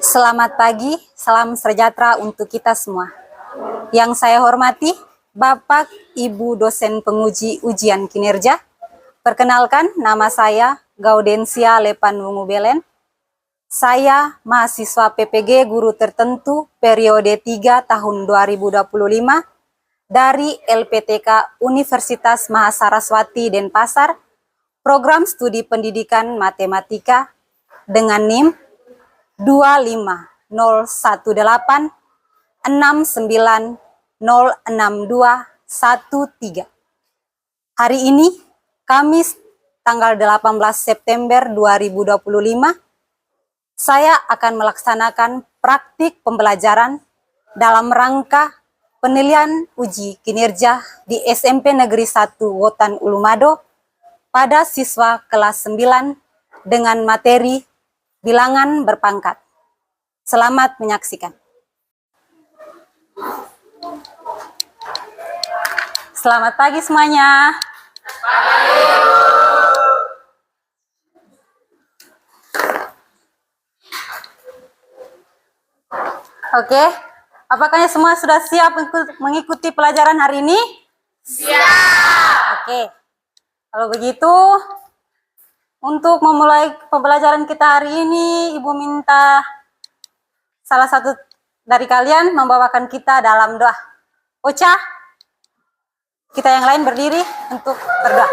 Selamat pagi, salam sejahtera untuk kita semua. Yang saya hormati, Bapak Ibu dosen penguji ujian kinerja. Perkenalkan, nama saya Gaudensia Lepan Wungu Belen. Saya mahasiswa PPG Guru Tertentu periode 3 tahun 2025 dari LPTK Universitas Mahasaraswati Denpasar, program studi pendidikan matematika dengan NIM 250616906206213. Hari ini, Kamis tanggal 18 September 2025, saya akan melaksanakan praktik pembelajaran dalam rangka penilaian uji kinerja di SMP Negeri 1 Wotan Ulumado pada siswa kelas 9 dengan materi bilangan berpangkat. Selamat menyaksikan. Selamat pagi semuanya. Oke, apakah semua sudah siap untuk mengikuti pelajaran hari ini? Siap. Oke, kalau begitu, untuk memulai pembelajaran kita hari ini, Ibu minta salah satu dari kalian membawakan kita dalam doa. Ocha, kita yang lain berdiri untuk berdoa.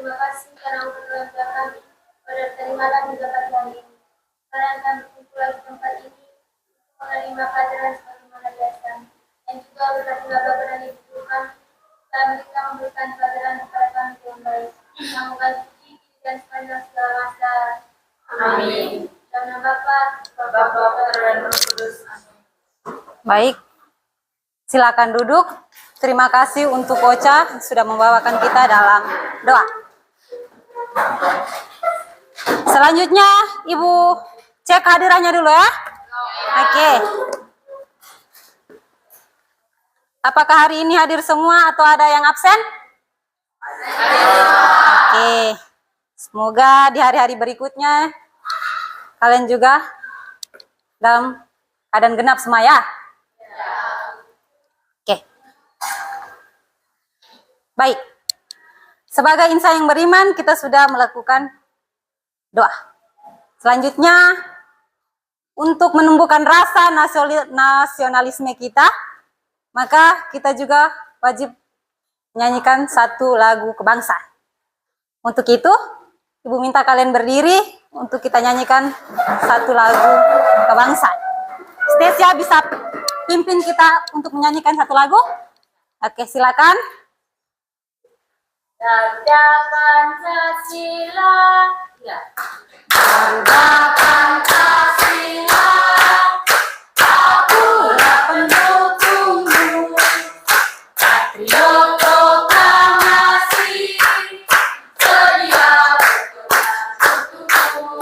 Terima kasih karena udah kami pada terimalah di tempat kami. Karena kami berkumpul di tempat ini menerima pelajaran sebagaimana biasa. Dan juga berkati Bapak dan Ibu Tuhan, kami kita memberikan pelajaran kepada kami dengan baik. Semoga puji dan sepanjang segala masa. Amin. Dalam nama Bapa, Putra dan Roh Kudus. Amin. Baik, silakan duduk. Terima kasih untuk Ocha sudah membawakan kita dalam doa. Selanjutnya, Ibu cek hadirannya dulu ya. Oke. Apakah hari ini hadir semua atau ada yang absen? Oke. Semoga di hari-hari berikutnya kalian juga dalam keadaan genap semua ya. Oke. Baik. Sebagai insan yang beriman, kita sudah melakukan doa. Selanjutnya, untuk menumbuhkan rasa nasionalisme kita, maka kita juga wajib menyanyikan satu lagu kebangsaan. Untuk itu, Ibu minta kalian berdiri untuk kita nyanyikan satu lagu kebangsaan. Stasia bisa pimpin kita untuk menyanyikan satu lagu? Oke, silakan. Sabda Pancasila, ya. Sabda Pancasila, akulah pendukungmu, patriot proklamasi, sedia berjuang untukmu,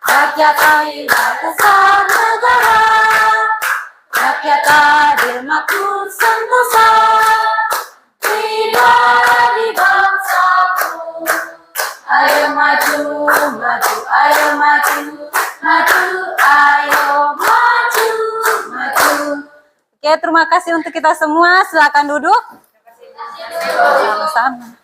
rakyat adil besar negara, rakyat adil makmur sentosa, di bangsaku. Ayo maju, maju, ayo maju, maju, ayo maju, maju. Oke, terima kasih untuk kita semua. Silakan duduk. Sama-sama.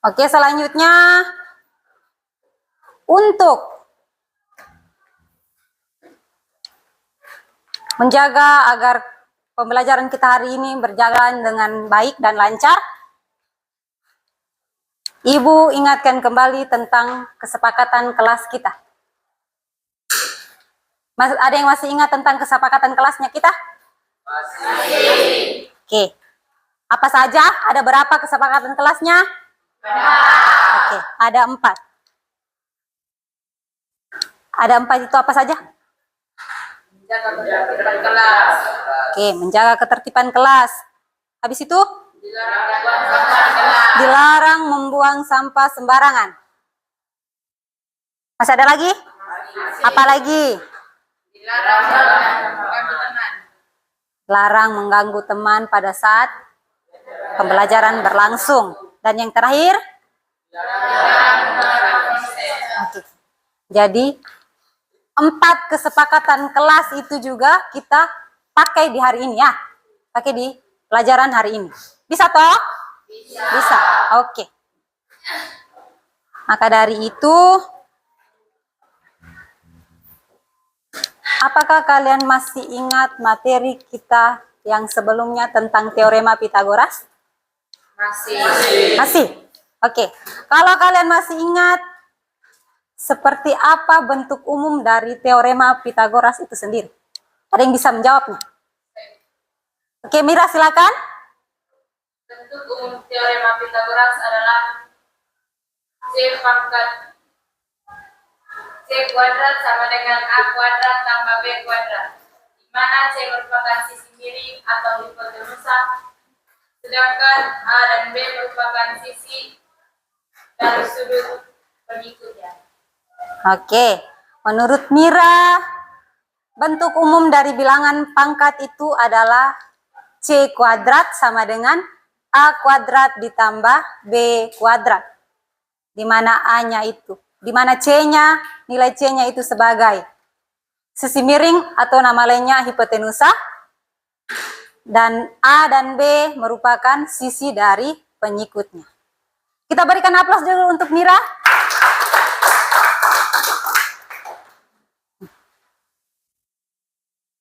Oke, selanjutnya untuk menjaga agar pembelajaran kita hari ini berjalan dengan baik dan lancar, Ibu ingatkan kembali tentang kesepakatan kelas kita. Ada yang masih ingat tentang kesepakatan kelasnya kita? Masih. Oke. Apa saja? Ada berapa kesepakatan kelasnya? 4. Oke, ada 4. Ada 4 itu apa saja? Menjaga ketertiban kelas. Oke, menjaga ketertiban kelas. Habis itu? Dilarang membuang sampah Dilarang membuang sampah sembarangan. sembarangan. Masih ada lagi? Apa lagi? Dilarang mengganggu teman. Larang mengganggu teman pada saat pembelajaran berlangsung. Dan yang terakhir? Oke. Jadi 4 kesepakatan kelas itu juga kita pakai di hari ini ya. Pakai di pelajaran hari ini. Bisa toh? Bisa. Oke. Maka dari itu, apakah kalian masih ingat materi kita yang sebelumnya tentang teorema Pitagoras? Masih. Masih? Oke. Kalau kalian masih ingat, seperti apa bentuk umum dari teorema Pitagoras itu sendiri? Ada yang bisa menjawabnya? Oke, Mira silakan. Bentuk umum teorema Pitagoras adalah C pangkat C kuadrat sama dengan A kuadrat tambah B kuadrat, di mana C merupakan sisi miring atau hipotenusa, sedangkan A dan B merupakan sisi dari sudut pengikutnya. Oke, menurut Mira, bentuk umum dari bilangan pangkat itu adalah C kuadrat sama dengan A kuadrat ditambah B kuadrat. Di mana A-nya itu, di mana C-nya, nilai C-nya itu sebagai sisi miring atau nama lainnya hipotenusa, dan A dan B merupakan sisi dari pengikutnya. Kita berikan aplaus dulu untuk Mira.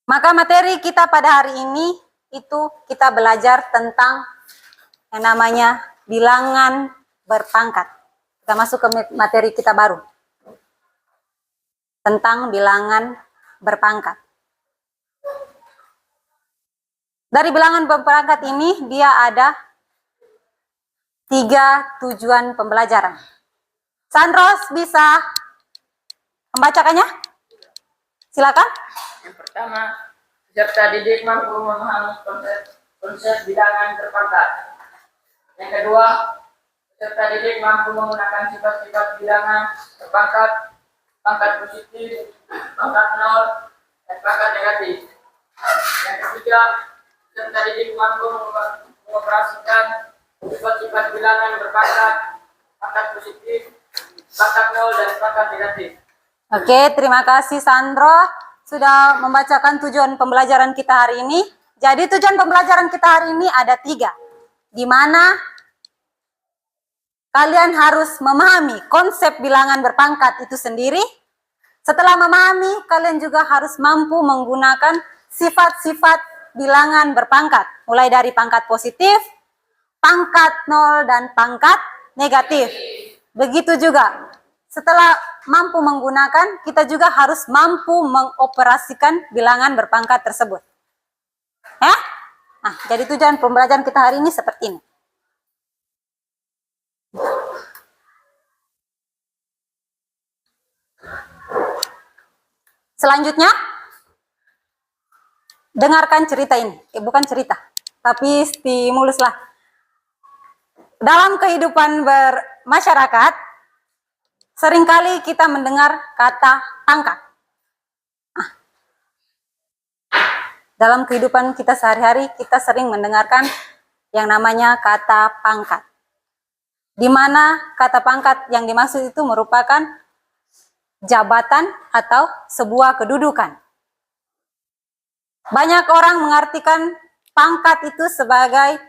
Maka materi kita pada hari ini itu kita belajar tentang yang namanya bilangan berpangkat. Kita masuk ke materi kita baru. Tentang bilangan berpangkat. Dari bilangan berpangkat ini dia ada 3 tujuan pembelajaran. Sandros bisa membacakannya? Silakan. Yang pertama, peserta didik mampu memahami konsep bilangan berpangkat. Yang kedua, peserta didik mampu menggunakan sifat-sifat bilangan berpangkat, pangkat positif, pangkat nol, dan pangkat negatif. Yang ketiga, peserta didik mampu mengoperasikan sifat-sifat bilangan berpangkat, pangkat positif, pangkat nol, dan pangkat negatif. Oke, terima kasih Sandro sudah membacakan tujuan pembelajaran kita hari ini. Jadi tujuan pembelajaran kita hari ini ada 3. Di mana kalian harus memahami konsep bilangan berpangkat itu sendiri. Setelah memahami, kalian juga harus mampu menggunakan sifat-sifat bilangan berpangkat. Mulai dari pangkat positif, pangkat nol, dan pangkat negatif. Begitu juga. Setelah mampu menggunakan, kita juga harus mampu mengoperasikan bilangan berpangkat tersebut. Ya? Nah, jadi tujuan pembelajaran kita hari ini seperti ini. Selanjutnya, dengarkan cerita ini. Bukan cerita, tapi stimulus lah. Dalam kehidupan bermasyarakat, seringkali kita mendengar kata pangkat. Nah, dalam kehidupan kita sehari-hari, kita sering mendengarkan yang namanya kata pangkat. Di mana kata pangkat yang dimaksud itu merupakan jabatan atau sebuah kedudukan. Banyak orang mengartikan pangkat itu sebagai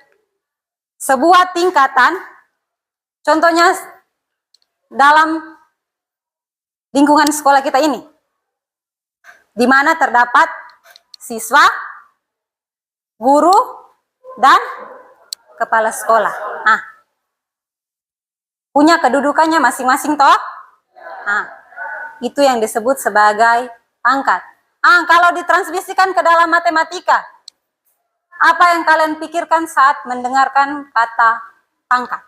sebuah tingkatan. Contohnya dalam lingkungan sekolah kita ini, di mana terdapat siswa, guru, dan kepala sekolah. Nah, punya kedudukannya masing-masing toh. Nah, itu yang disebut sebagai pangkat. Kalau ditransmisikan ke dalam matematika, apa yang kalian pikirkan saat mendengarkan kata pangkat?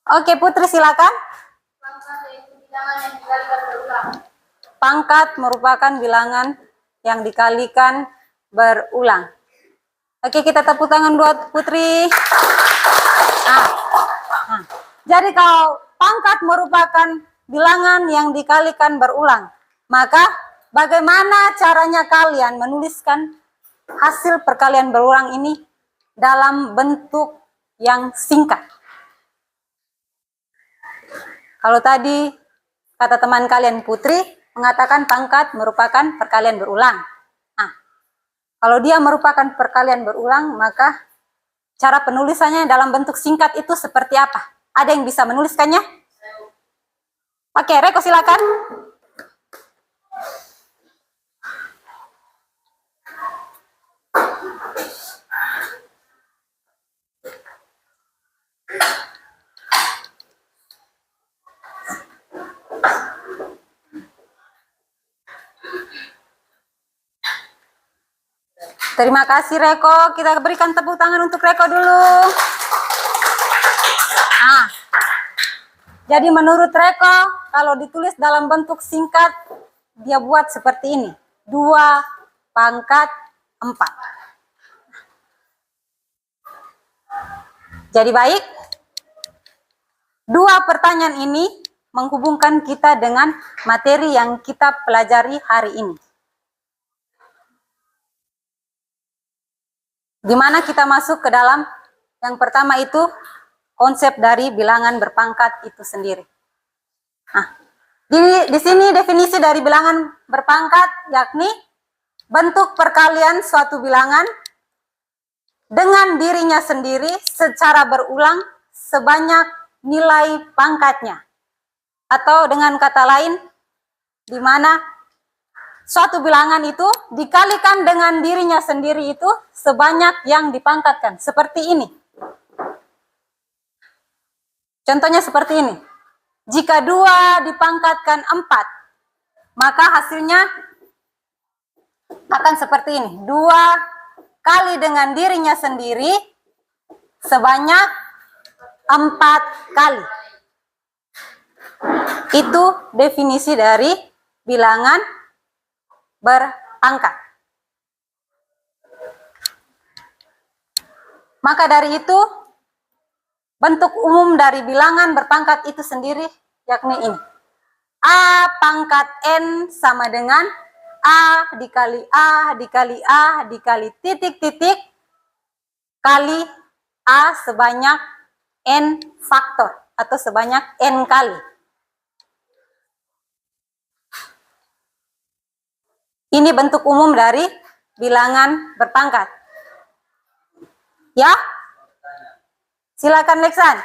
Oke, Putri silakan. Pangkat yaitu bilangan yang dikalikan berulang. Pangkat merupakan bilangan yang dikalikan berulang. Oke, kita tepuk tangan buat Putri. Nah, jadi kalau pangkat merupakan bilangan yang dikalikan berulang, maka bagaimana caranya kalian menuliskan hasil perkalian berulang ini dalam bentuk yang singkat? Kalau tadi kata teman kalian Putri mengatakan pangkat merupakan perkalian berulang. Nah, kalau dia merupakan perkalian berulang, maka cara penulisannya dalam bentuk singkat itu seperti apa? Ada yang bisa menuliskannya? Oke, Reko silakan. Terima kasih Reko. Kita berikan tepuk tangan untuk Reko dulu. Nah, jadi menurut Reko, kalau ditulis dalam bentuk singkat, dia buat seperti ini. 2 pangkat 4. Jadi baik, 2 pertanyaan ini menghubungkan kita dengan materi yang kita pelajari hari ini. Di mana kita masuk ke dalam yang pertama itu konsep dari bilangan berpangkat itu sendiri. Nah, di sini definisi dari bilangan berpangkat yakni bentuk perkalian suatu bilangan dengan dirinya sendiri secara berulang sebanyak nilai pangkatnya. Atau dengan kata lain, di mana suatu bilangan itu dikalikan dengan dirinya sendiri itu sebanyak yang dipangkatkan. Seperti ini. Contohnya seperti ini. Jika 2 dipangkatkan 4, maka hasilnya akan seperti ini. 2 kali dengan dirinya sendiri sebanyak 4 kali. Itu definisi dari bilangan berpangkat. Maka dari itu, bentuk umum dari bilangan berpangkat itu sendiri yakni ini. A pangkat N sama dengan A dikali A dikali A dikali titik-titik kali A sebanyak N faktor atau sebanyak N kali. Ini bentuk umum dari bilangan berpangkat. Ya? Silakan Leksan.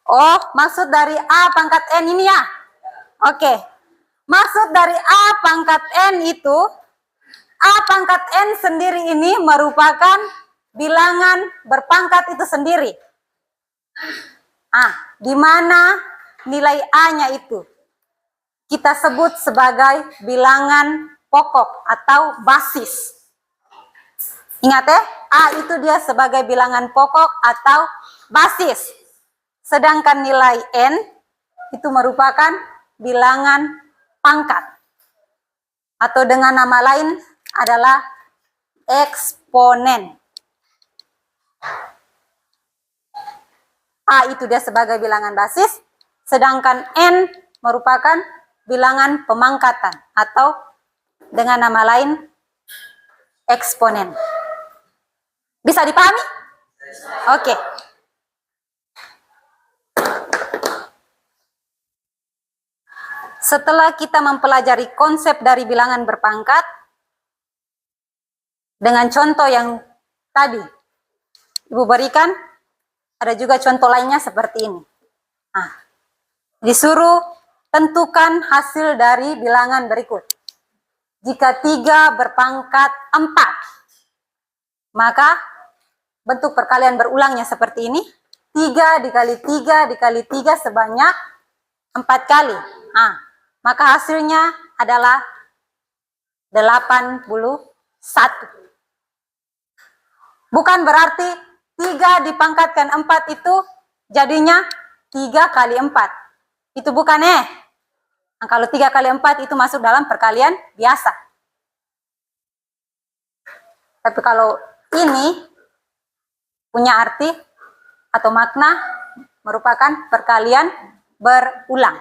Oh, maksud dari A pangkat N ini ya? Oke. Maksud dari A pangkat N itu, A pangkat N sendiri ini merupakan bilangan berpangkat itu sendiri. Di mana nilai A-nya itu kita sebut sebagai bilangan pokok atau basis. Ingat ya, A itu dia sebagai bilangan pokok atau basis. Sedangkan nilai N itu merupakan bilangan pangkat. Atau dengan nama lain adalah eksponen. A itu dia sebagai bilangan basis, sedangkan N merupakan bilangan pemangkatan atau dengan nama lain eksponen. Bisa dipahami? Oke. Setelah kita mempelajari konsep dari bilangan berpangkat dengan contoh yang tadi Ibu berikan, ada juga contoh lainnya seperti ini. Disuruh tentukan hasil dari bilangan berikut. Jika 3 berpangkat 4, maka bentuk perkalian berulangnya seperti ini. 3 dikali 3 dikali 3 sebanyak 4 kali. Maka hasilnya adalah 81. Bukan berarti 3 dipangkatkan 4 itu jadinya 3 kali 4. Itu bukan Nah, kalau 3 kali 4 itu masuk dalam perkalian biasa. Tapi kalau ini punya arti atau makna merupakan perkalian berulang.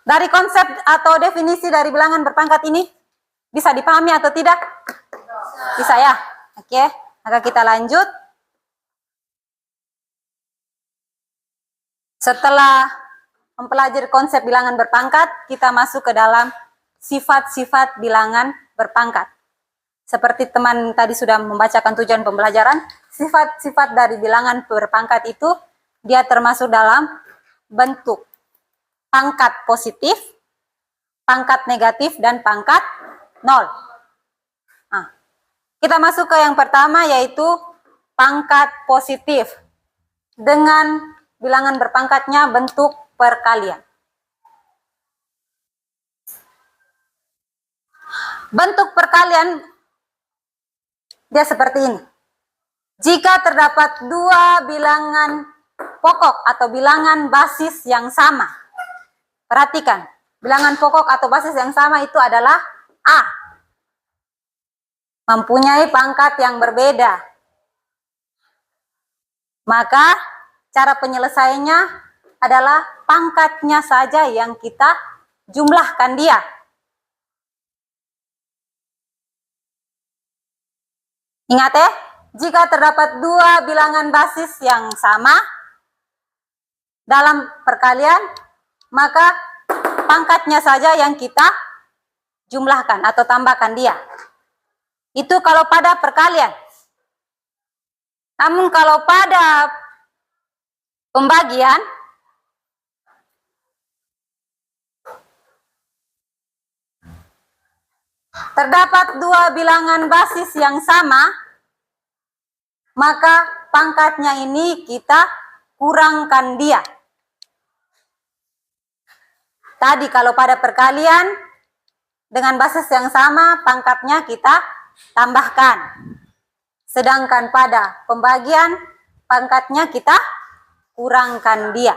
Dari konsep atau definisi dari bilangan berpangkat ini bisa dipahami atau tidak? Bisa ya? Oke, maka kita lanjut. Setelah mempelajari konsep bilangan berpangkat, kita masuk ke dalam sifat-sifat bilangan berpangkat. Seperti teman tadi sudah membacakan tujuan pembelajaran, sifat-sifat dari bilangan berpangkat itu dia termasuk dalam bentuk pangkat positif, pangkat negatif, dan pangkat nol. Nah, kita masuk ke yang pertama yaitu pangkat positif dengan bilangan berpangkatnya bentuk perkalian. Bentuk perkalian dia seperti ini. Jika terdapat dua bilangan pokok atau bilangan basis yang sama. Perhatikan, bilangan pokok atau basis yang sama itu adalah A. Mempunyai pangkat yang berbeda. Maka cara penyelesaiannya adalah pangkatnya saja yang kita jumlahkan dia. Ingat jika terdapat dua bilangan basis yang sama dalam perkalian, maka pangkatnya saja yang kita jumlahkan atau tambahkan dia. Itu kalau pada perkalian. Namun kalau pada pembagian, terdapat dua bilangan basis yang sama, maka pangkatnya ini kita kurangkan dia. Tadi kalau pada perkalian dengan basis yang sama, pangkatnya kita tambahkan. Sedangkan pada pembagian, pangkatnya kita kurangkan dia.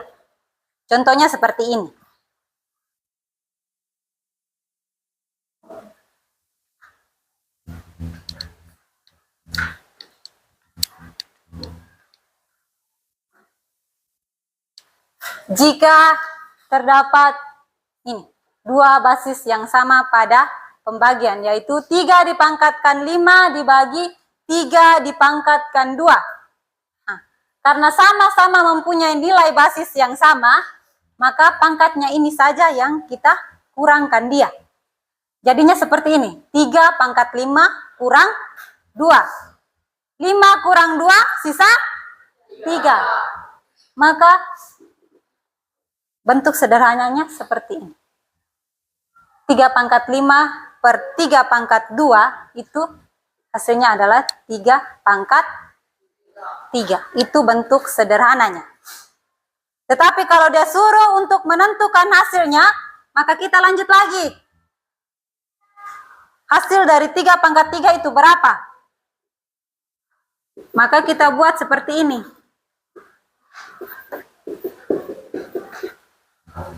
Contohnya seperti ini. Jika terdapat ini dua basis yang sama pada pembagian, yaitu 3 dipangkatkan 5 dibagi 3 dipangkatkan 2. Nah, karena sama-sama mempunyai nilai basis yang sama, maka pangkatnya ini saja yang kita kurangkan dia. Jadinya seperti ini, 3 pangkat 5 kurang 2. 5 kurang 2 sisa 3. Maka bentuk sederhananya seperti ini. 3 pangkat 5 per 3 pangkat 2 itu hasilnya adalah 3 pangkat 3. Itu bentuk sederhananya. Tetapi kalau dia suruh untuk menentukan hasilnya, maka kita lanjut lagi. Hasil dari 3 pangkat 3 itu berapa? Maka kita buat seperti ini.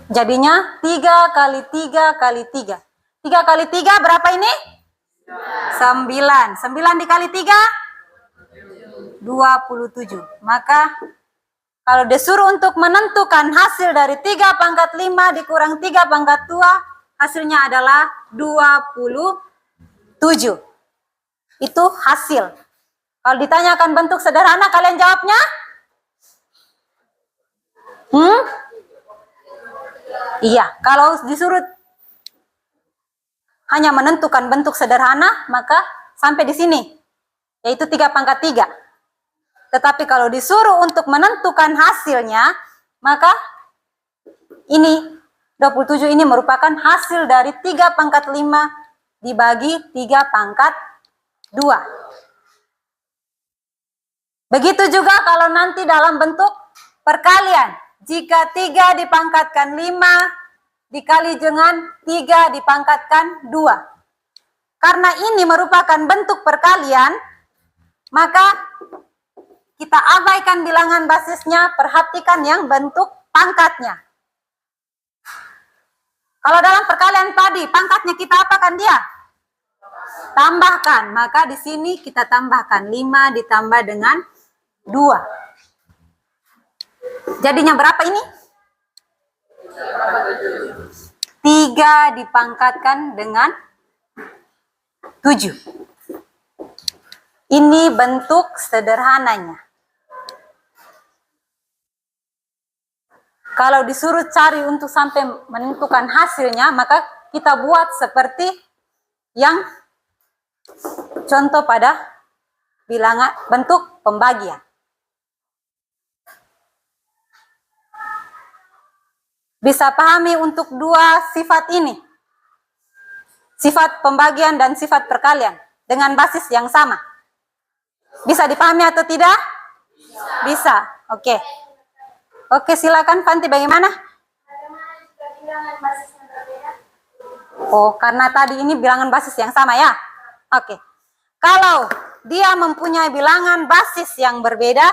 Jadinya 3 kali 3 kali 3. 3 kali 3 berapa ini? 9. 9 dikali 3? 27. Maka kalau disuruh untuk menentukan hasil dari 3 pangkat 5 dikurang 3 pangkat 2, hasilnya adalah 27. Itu hasil. Kalau ditanyakan bentuk sederhana, kalian jawabnya? Iya, kalau disuruh hanya menentukan bentuk sederhana, maka sampai di sini, yaitu 3 pangkat 3. Tetapi kalau disuruh untuk menentukan hasilnya, maka ini 27 ini merupakan hasil dari 3 pangkat 5 dibagi 3 pangkat 2. Begitu juga kalau nanti dalam bentuk perkalian. Jika 3 dipangkatkan 5 dikali dengan 3 dipangkatkan 2. Karena ini merupakan bentuk perkalian, maka kita abaikan bilangan basisnya, perhatikan yang bentuk pangkatnya. Kalau dalam perkalian tadi, pangkatnya kita apakan dia? Tambahkan, maka di sini kita tambahkan 5 ditambah dengan 2. Jadinya berapa ini? 3 dipangkatkan dengan 7. Ini bentuk sederhananya. Kalau disuruh cari untuk sampai menentukan hasilnya, maka kita buat seperti yang contoh pada bilangan bentuk pembagian. Bisa pahami untuk dua sifat ini? Sifat pembagian dan sifat perkalian dengan basis yang sama. Bisa dipahami atau tidak? Bisa. Oke. Oke, silakan Fanti, bagaimana? Bagaimana jika bilangan basisnya berbeda? Oh, karena tadi ini bilangan basis yang sama ya? Oke. Kalau dia mempunyai bilangan basis yang berbeda,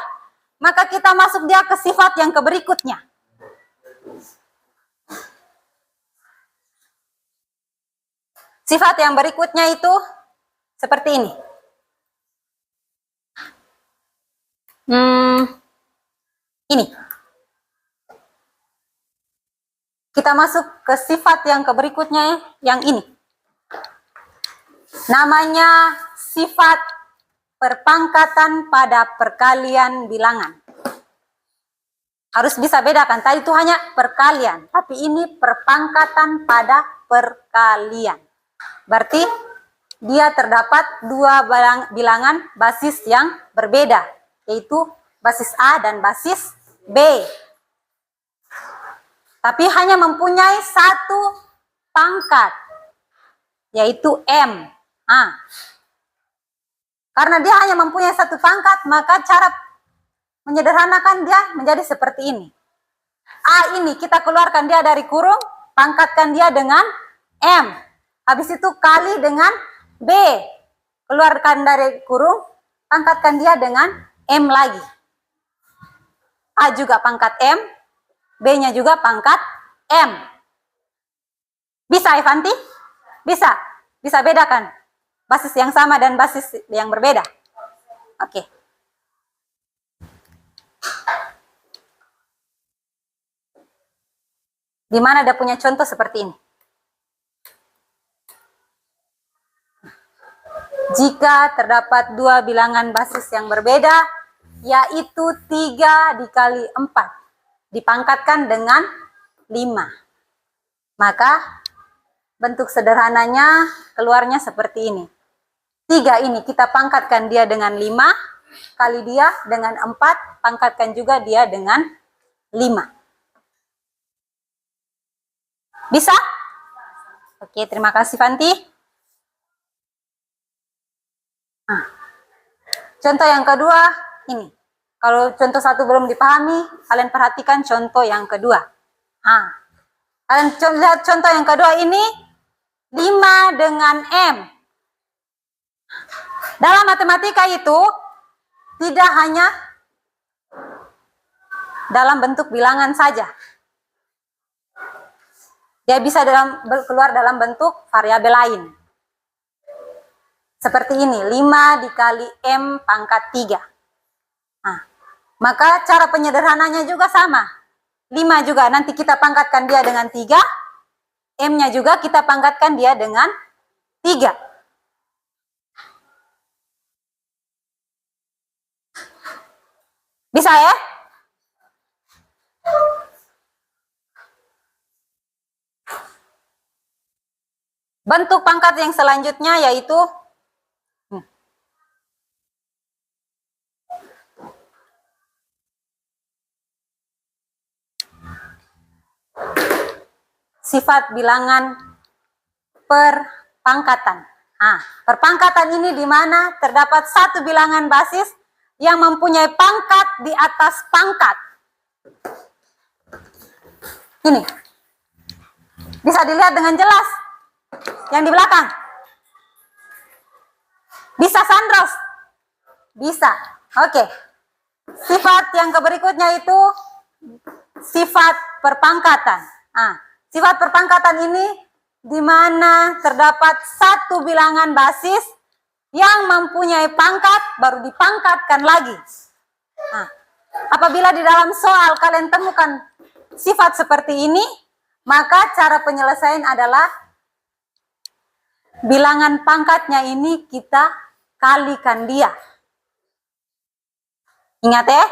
maka kita masuk dia ke sifat yang berikutnya. Sifat yang berikutnya itu seperti ini. Ini. Kita masuk ke sifat yang berikutnya yang ini. Namanya sifat perpangkatan pada perkalian bilangan. Harus bisa bedakan, tadi itu hanya perkalian, tapi ini perpangkatan pada perkalian. Berarti dia terdapat dua bilangan basis yang berbeda, yaitu basis A dan basis B. Tapi hanya mempunyai satu pangkat, yaitu M. Karena dia hanya mempunyai satu pangkat, maka cara menyederhanakan dia menjadi seperti ini. A ini kita keluarkan dia dari kurung, pangkatkan dia dengan M. Habis itu kali dengan B. Keluarkan dari kurung, pangkatkan dia dengan M lagi. A juga pangkat M, B-nya juga pangkat M. Bisa, Evanti? Bisa. Bisa bedakan basis yang sama dan basis yang berbeda. Oke. Di mana ada punya contoh seperti ini? Jika terdapat dua bilangan basis yang berbeda, yaitu 3 dikali 4. Dipangkatkan dengan 5. Maka bentuk sederhananya keluarnya seperti ini. 3 ini kita pangkatkan dia dengan 5, kali dia dengan 4, pangkatkan juga dia dengan 5. Bisa? Oke, terima kasih Fanti. Contoh yang kedua ini. Kalau contoh satu belum dipahami, kalian perhatikan contoh yang kedua. Kalian lihat contoh yang kedua ini, 5 dengan M. Dalam matematika itu, tidak hanya dalam bentuk bilangan saja. Dia bisa keluar dalam bentuk variabel lain. Seperti ini, 5 dikali M pangkat 3. Maka cara penyederhananya juga sama. 5 juga nanti kita pangkatkan dia dengan 3. M-nya juga kita pangkatkan dia dengan 3. Bisa ya? Bentuk pangkat yang selanjutnya yaitu sifat bilangan perpangkatan. Perpangkatan ini di mana terdapat satu bilangan basis yang mempunyai pangkat di atas pangkat. Ini. Bisa dilihat dengan jelas. Yang di belakang. Bisa Sandros? Bisa. Oke. Sifat yang berikutnya itu sifat perpangkatan. Sifat perpangkatan ini di mana terdapat satu bilangan basis yang mempunyai pangkat baru dipangkatkan lagi. Apabila di dalam soal kalian temukan sifat seperti ini, maka cara penyelesaian adalah bilangan pangkatnya ini kita kalikan dia. Ingat ya,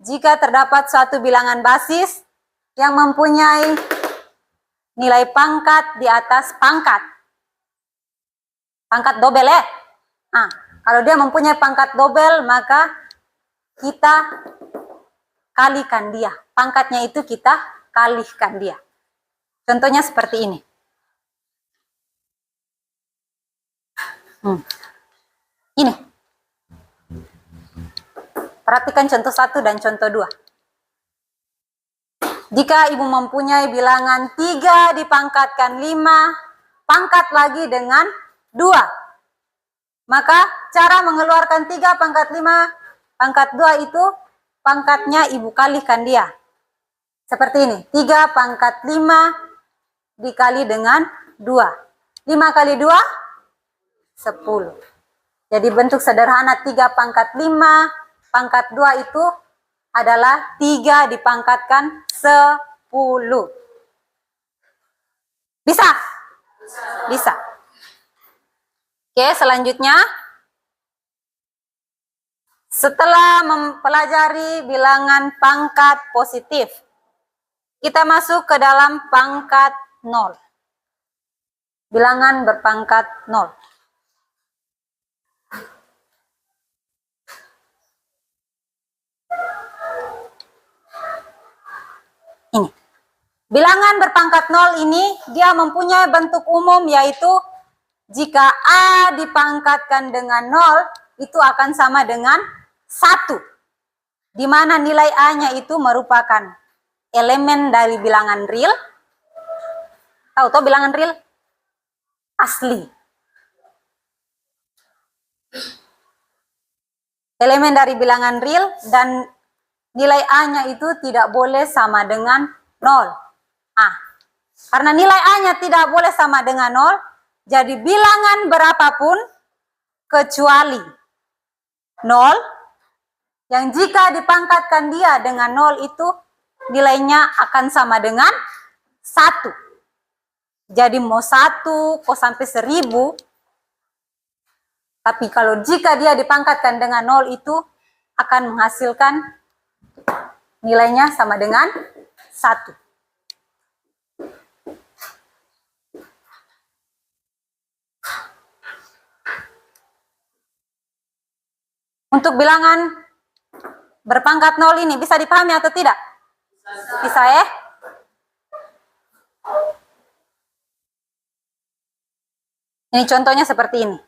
jika terdapat suatu bilangan basis yang mempunyai nilai pangkat di atas pangkat dobel ya. Kalau dia mempunyai pangkat dobel, maka kita kalikan dia. Pangkatnya itu kita kalikan dia. Contohnya seperti ini. Ini. Perhatikan contoh 1 dan contoh 2. Jika ibu mempunyai bilangan 3 dipangkatkan 5, pangkat lagi dengan 2. Maka cara mengeluarkan 3 pangkat 5, pangkat 2 itu pangkatnya ibu kalikan dia. Seperti ini, 3 pangkat 5 dikali dengan 2. 5 kali 2, 10. Jadi bentuk sederhana 3 pangkat 5, pangkat 2 itu adalah 3 dipangkatkan 10. Bisa? Bisa. Oke, selanjutnya. Setelah mempelajari bilangan pangkat positif, kita masuk ke dalam pangkat 0. Bilangan berpangkat 0. Ini. Bilangan berpangkat 0 ini dia mempunyai bentuk umum, yaitu jika A dipangkatkan dengan 0 itu akan sama dengan 1. Di mana nilai A-nya itu merupakan elemen dari bilangan real. Tahu toh bilangan real? Asli. Elemen dari bilangan real dan nilai A-nya itu tidak boleh sama dengan 0. Karena nilai A-nya tidak boleh sama dengan 0, jadi bilangan berapapun kecuali 0, yang jika dipangkatkan dia dengan 0 itu nilainya akan sama dengan 1. Jadi mau 1 kok sampai 1000, tapi kalau jika dia dipangkatkan dengan 0 itu akan menghasilkan nilainya sama dengan 1. Untuk bilangan berpangkat 0 ini bisa dipahami atau tidak? Bisa ya? Ini contohnya seperti ini.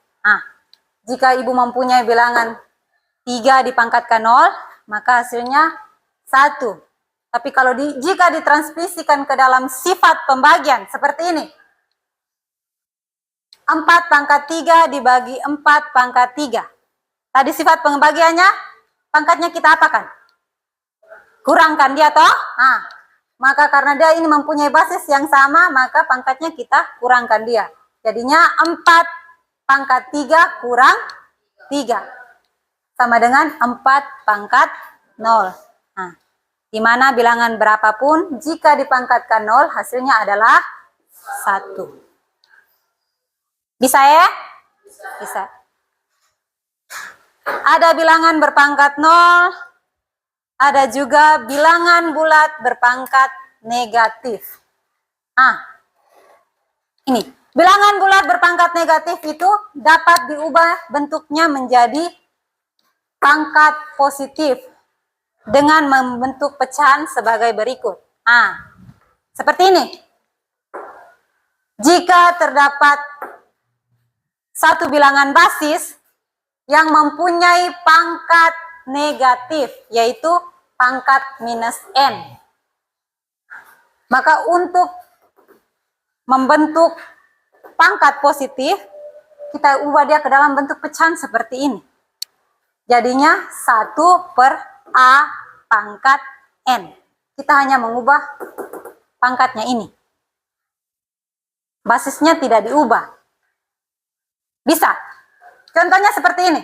Jika ibu mempunyai bilangan 3 dipangkatkan 0, maka hasilnya 1. Tapi kalau jika ditransmisikan ke dalam sifat pembagian seperti ini. 4 pangkat 3 dibagi 4 pangkat 3. Tadi sifat pembagiannya, pangkatnya kita apakan? Kurangkan dia toh? Maka karena dia ini mempunyai basis yang sama, maka pangkatnya kita kurangkan dia. Jadinya 4 pangkat 3 kurang 3. Sama dengan 4 pangkat 0. Di mana bilangan berapapun, jika dipangkatkan 0, hasilnya adalah 1. Bisa ya? Bisa. Ada bilangan berpangkat 0, ada juga bilangan bulat berpangkat negatif. Ini, bilangan bulat berpangkat negatif itu dapat diubah bentuknya menjadi pangkat positif dengan membentuk pecahan sebagai berikut. Seperti ini. Jika terdapat satu bilangan basis yang mempunyai pangkat negatif, yaitu pangkat minus n. Maka untuk membentuk pangkat positif, kita ubah dia ke dalam bentuk pecahan seperti ini. Jadinya 1/3. A pangkat N. Kita hanya mengubah pangkatnya ini. Basisnya tidak diubah. Bisa. Contohnya seperti ini.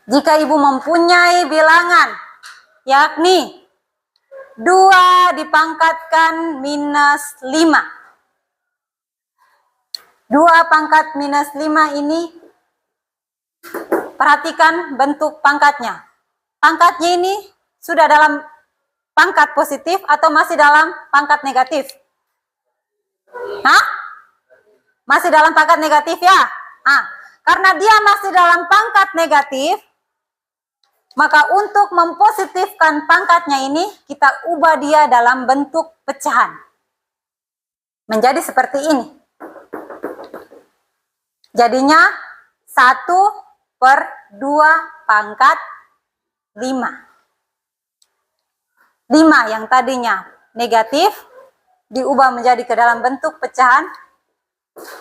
Jika ibu mempunyai bilangan, yakni 2 dipangkatkan minus 5. 2 pangkat minus 5 ini, perhatikan bentuk pangkatnya. Pangkatnya ini sudah dalam pangkat positif atau masih dalam pangkat negatif? Hah? Masih dalam pangkat negatif ya? Karena dia masih dalam pangkat negatif, maka untuk mempositifkan pangkatnya ini, kita ubah dia dalam bentuk pecahan. Menjadi seperti ini. Jadinya 1/2 pangkat 5. 5 yang tadinya negatif, diubah menjadi ke dalam bentuk pecahan,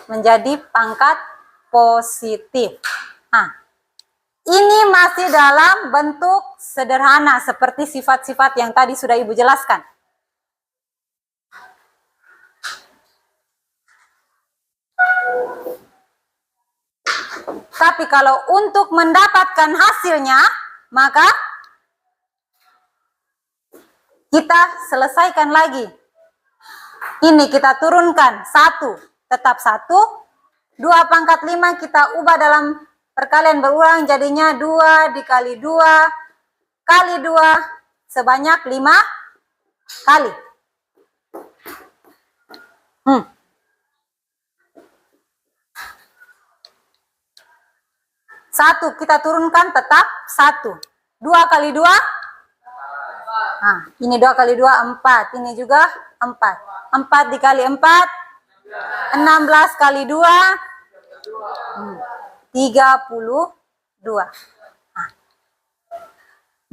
menjadi pangkat positif. Ini masih dalam bentuk sederhana seperti sifat-sifat yang tadi sudah Ibu jelaskan. Tapi kalau untuk mendapatkan hasilnya, maka kita selesaikan lagi. Ini kita turunkan 1, tetap 1. 2 pangkat 5 kita ubah dalam perkalian berulang, jadinya 2 dikali 2 kali 2 sebanyak 5 kali. 1 kita turunkan tetap 1. 2 kali 2? Ini 2 kali 2, 4. Ini juga 4. 4 dikali 4, 16 kali 2, 32.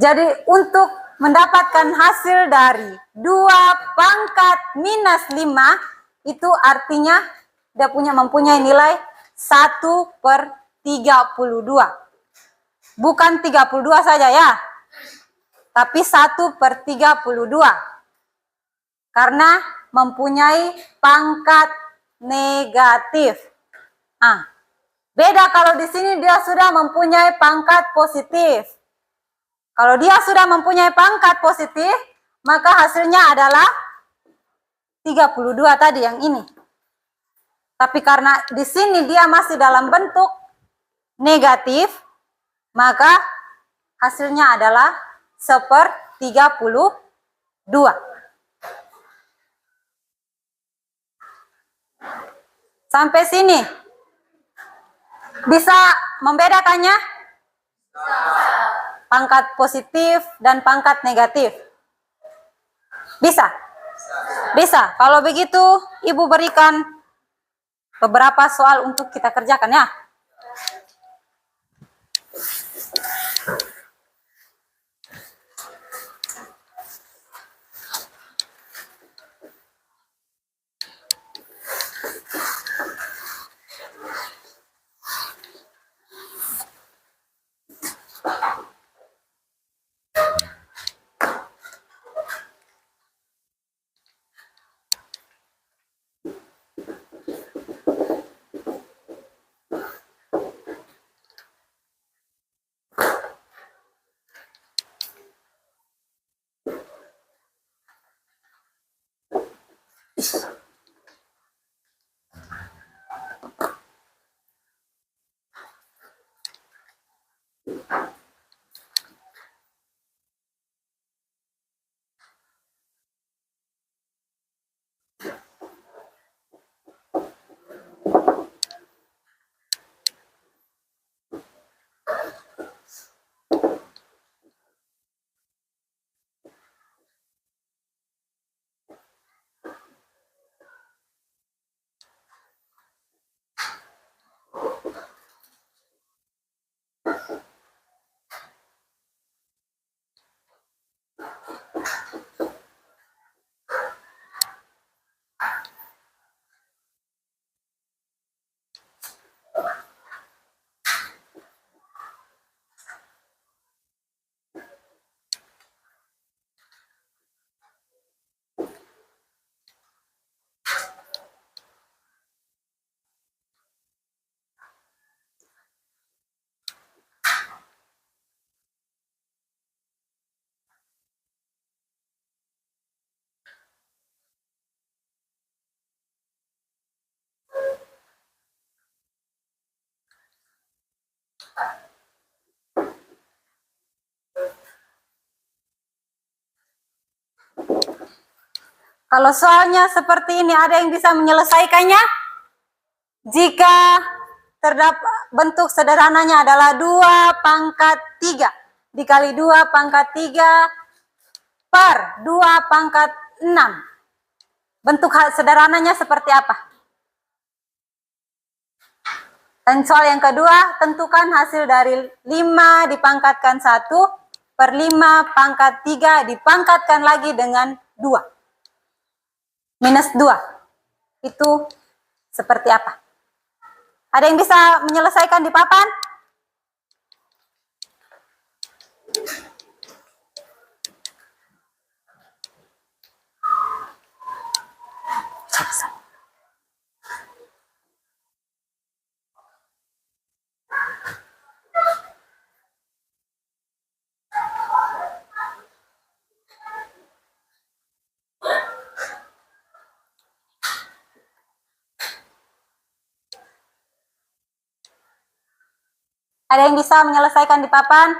Jadi untuk mendapatkan hasil dari 2 pangkat minus 5, itu artinya dia mempunyai nilai 1/32. Bukan 32 saja ya, tapi 1/32. Karena mempunyai pangkat negatif. Beda kalau di sini dia sudah mempunyai pangkat positif. Kalau dia sudah mempunyai pangkat positif, maka hasilnya adalah 32 tadi yang ini. Tapi karena di sini dia masih dalam bentuk negatif, maka hasilnya adalah 1/32. Sampai sini bisa membedakannya? Pangkat positif dan pangkat negatif. Bisa? Bisa. Kalau begitu, Ibu berikan beberapa soal untuk kita kerjakan ya. Kalau soalnya seperti ini, ada yang bisa menyelesaikannya? Jika terdapat bentuk sederhananya adalah 2 pangkat 3 dikali 2 pangkat 3 per 2 pangkat 6. Bentuk sederhananya seperti apa? Dan soal yang kedua, tentukan hasil dari 5 dipangkatkan 1 per 5 pangkat 3 dipangkatkan lagi dengan 2. Minus 2. Itu seperti apa? Ada yang bisa menyelesaikan di papan? Ada yang bisa menyelesaikan di papan?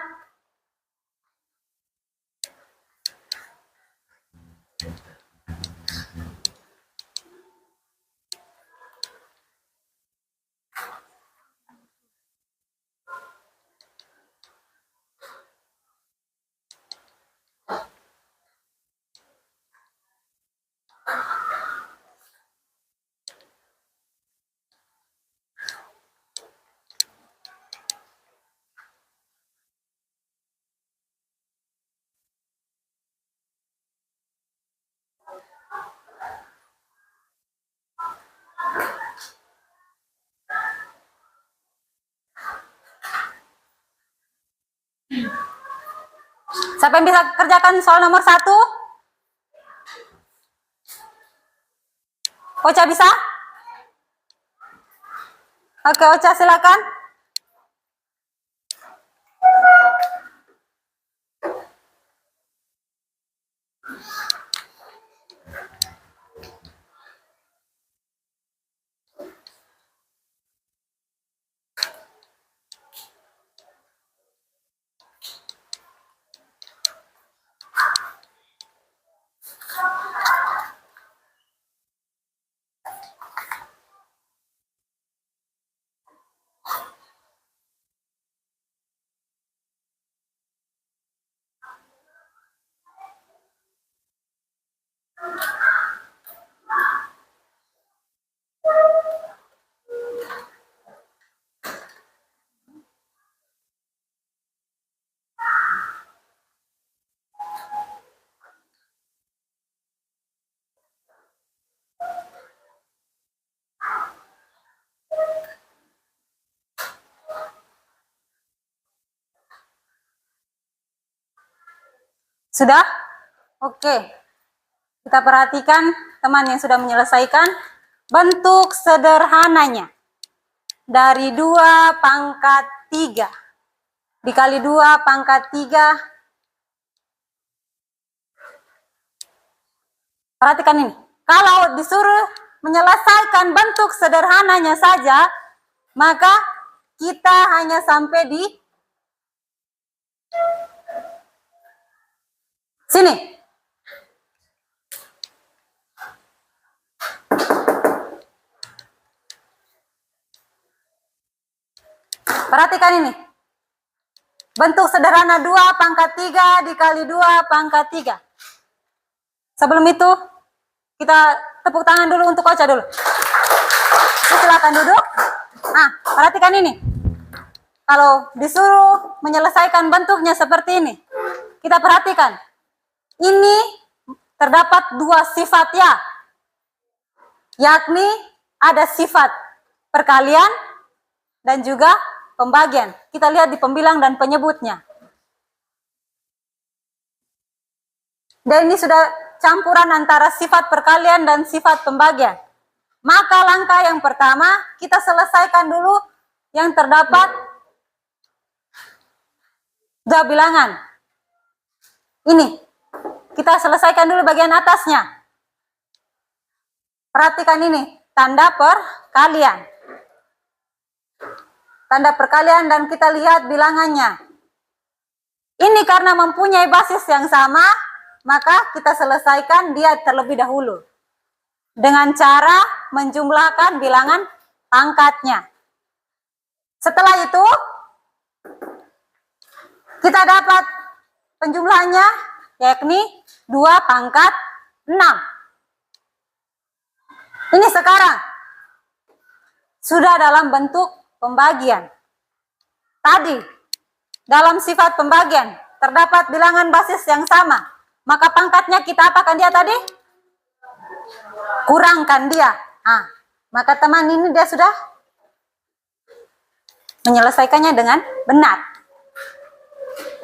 Siapa yang bisa kerjakan soal nomor 1? Ocha bisa? Oke, Ocha silakan. Sudah? Oke. Kita perhatikan teman yang sudah menyelesaikan bentuk sederhananya. Dari 2 pangkat 3 dikali 2 pangkat 3. Perhatikan ini. Kalau disuruh menyelesaikan bentuk sederhananya saja, maka kita hanya sampai di sini. Perhatikan ini. Bentuk sederhana 2 pangkat 3 dikali 2 pangkat 3. Sebelum itu, kita tepuk tangan dulu untuk Ocha dulu. Silakan duduk. Nah, perhatikan ini. Kalau disuruh menyelesaikan bentuknya seperti ini, kita perhatikan. Ini terdapat 2 sifat ya. Yakni ada sifat perkalian dan juga pembagian. Kita lihat di pembilang dan penyebutnya. Dan ini sudah campuran antara sifat perkalian dan sifat pembagian. Maka langkah yang pertama, kita selesaikan dulu yang terdapat 2 bilangan. Ini, kita selesaikan dulu bagian atasnya. Perhatikan ini, tanda perkalian. tanda perkalian dan kita lihat bilangannya. Ini karena mempunyai basis yang sama, maka kita selesaikan dia terlebih dahulu. Dengan cara menjumlahkan bilangan pangkatnya. Setelah itu, kita dapat penjumlahannya, yakni 2 pangkat 6. Ini sekarang sudah dalam bentuk pembagian. Tadi, dalam sifat pembagian, terdapat bilangan basis yang sama. Maka pangkatnya kita apakan dia tadi? Kurangkan dia. Nah, maka teman ini dia sudah menyelesaikannya dengan benar.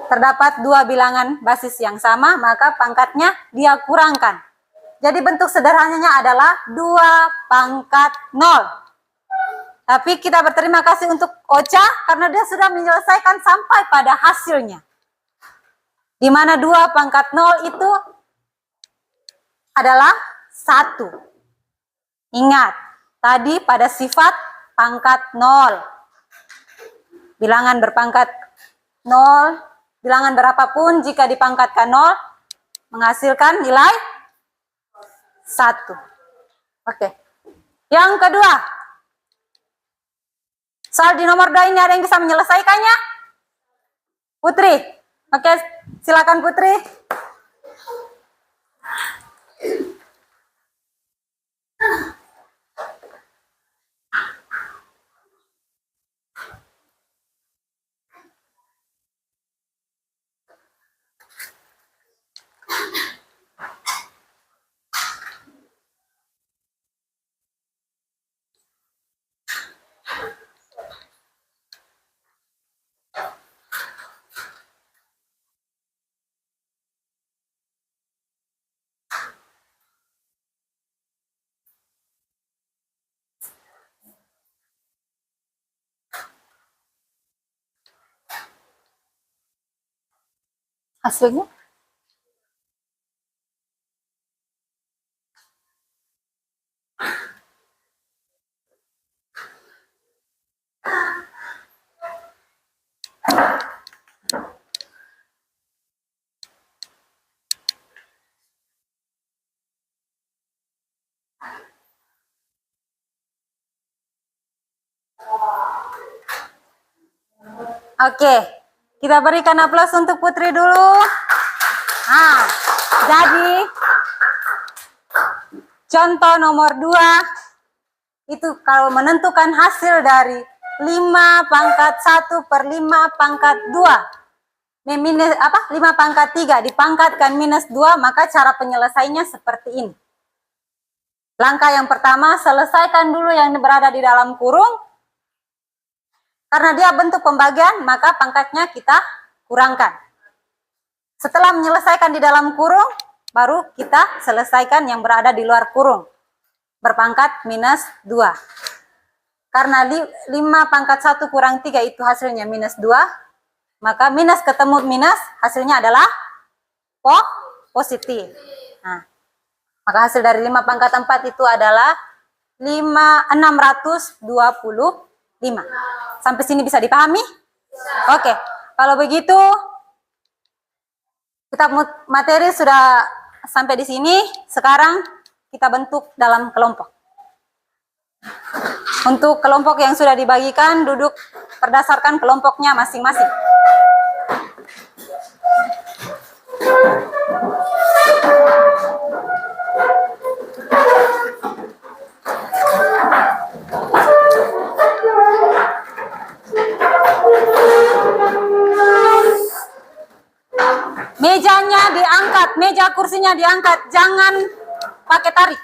Terdapat 2 bilangan basis yang sama, maka pangkatnya dia kurangkan. Jadi bentuk sederhananya adalah 2 pangkat 0. Tapi kita berterima kasih untuk Ocha karena dia sudah menyelesaikan sampai pada hasilnya. Di mana 2 pangkat 0 itu adalah 1. Ingat, tadi pada sifat pangkat 0. Bilangan berpangkat 0, bilangan berapapun jika dipangkatkan 0, menghasilkan nilai 1. Oke. Yang kedua, soal di nomor 2 ini ada yang bisa menyelesaikannya? Putri. Oke, silakan Putri. Hasilnya? Oke, kita berikan aplaus untuk Putri dulu. Nah, jadi contoh nomor 2 itu kalau menentukan hasil dari 5 pangkat 1 per 5 pangkat 2 minus 5 pangkat 3 dipangkatkan minus 2, maka cara penyelesaiannya seperti ini. Langkah yang pertama, selesaikan dulu yang berada di dalam kurung. Karena dia bentuk pembagian, maka pangkatnya kita kurangkan. Setelah menyelesaikan di dalam kurung, baru kita selesaikan yang berada di luar kurung. Berpangkat minus 2. Karena 5 pangkat 1 kurang 3 itu hasilnya minus 2, maka minus ketemu minus, hasilnya adalah positif. Nah, maka hasil dari 5 pangkat 4 itu adalah 625. Sampai sini bisa dipahami? Oke, kalau begitu kita materi sudah sampai di sini. Sekarang kita bentuk dalam kelompok. Untuk kelompok yang sudah dibagikan, duduk berdasarkan kelompoknya masing-masing. Mejanya diangkat, meja kursinya diangkat, jangan pakai tarik.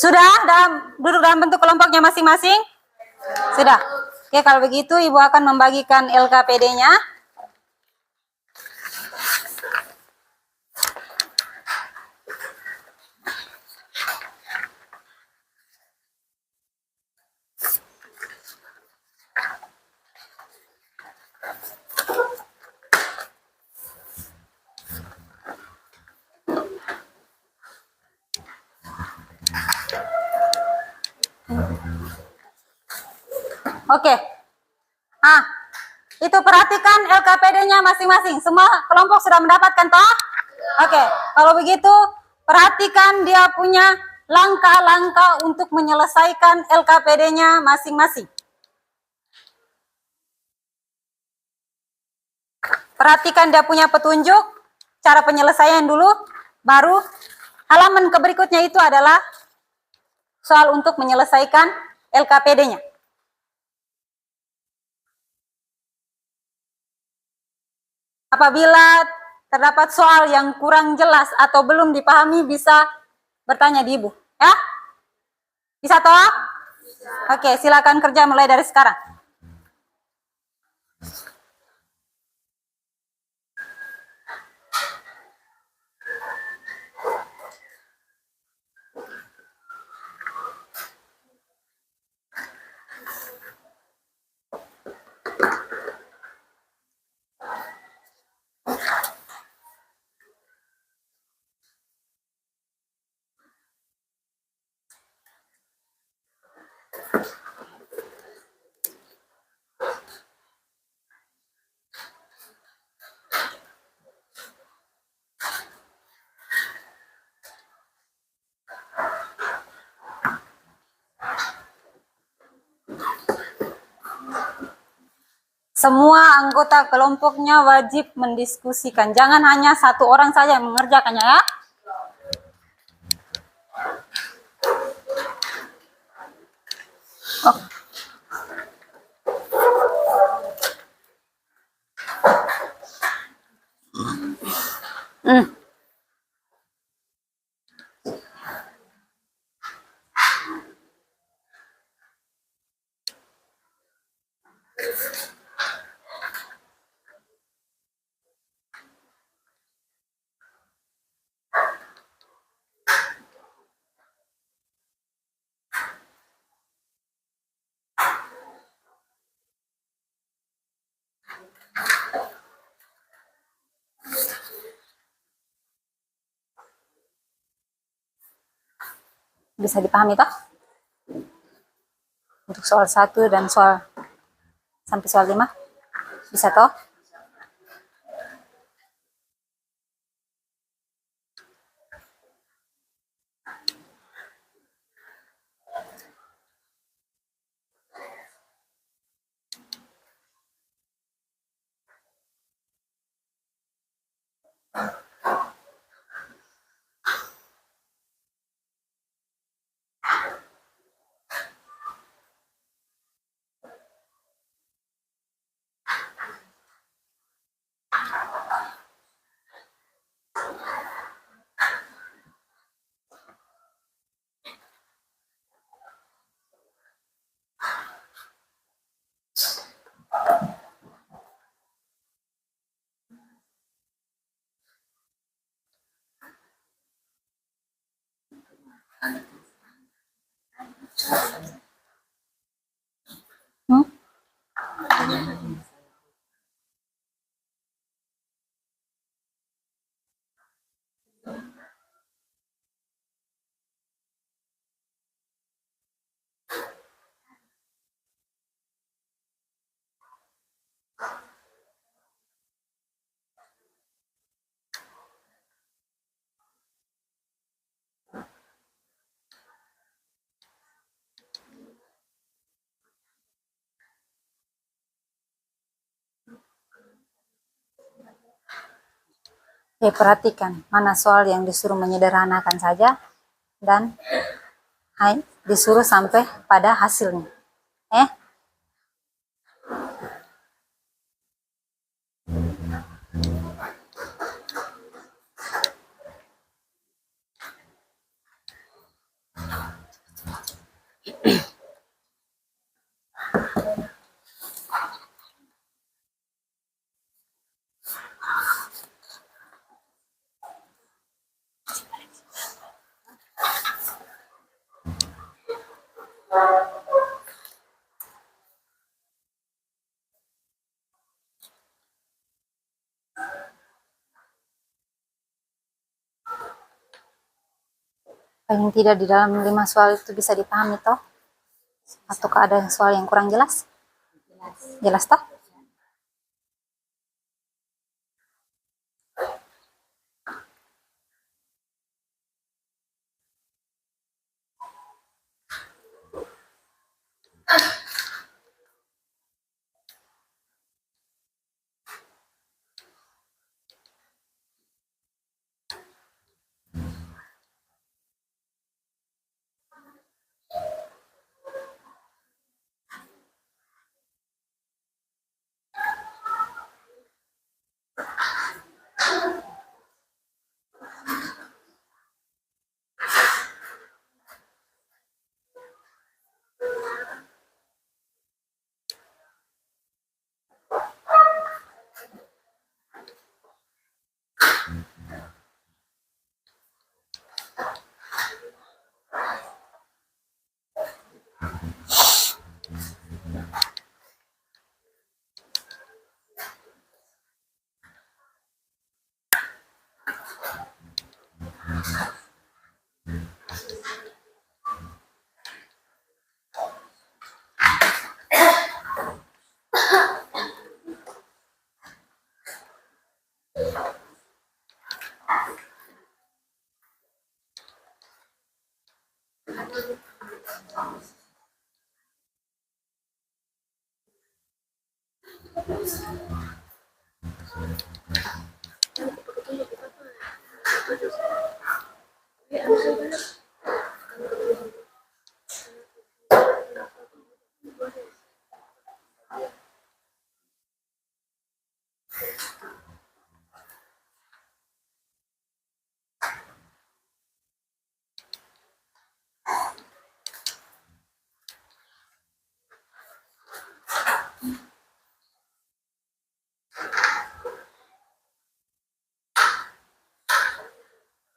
Sudah duduk dalam bentuk kelompoknya masing-masing? Sudah. Oke, kalau begitu Ibu akan membagikan LKPD-nya. Oke. Itu perhatikan LKPD-nya masing-masing. Semua kelompok sudah mendapatkan toh? Oke. Kalau begitu, perhatikan dia punya langkah-langkah untuk menyelesaikan LKPD-nya masing-masing. Perhatikan dia punya petunjuk, cara penyelesaian dulu, baru halaman berikutnya itu adalah soal untuk menyelesaikan LKPD-nya. Apabila terdapat soal yang kurang jelas atau belum dipahami, bisa bertanya di Ibu. Ya? Bisa toh? Bisa. Oke, silakan kerja mulai dari sekarang. Semua anggota kelompoknya wajib mendiskusikan. Jangan hanya satu orang saja yang mengerjakannya ya. Oh. Bisa dipahami toh? Untuk soal 1 dan soal sampai soal 5 bisa toh? Perhatikan mana soal yang disuruh menyederhanakan saja dan disuruh sampai pada hasilnya. Paling tidak di dalam 5 soal itu bisa dipahami toh? Ataukah ada soal yang kurang jelas? Jelas toh?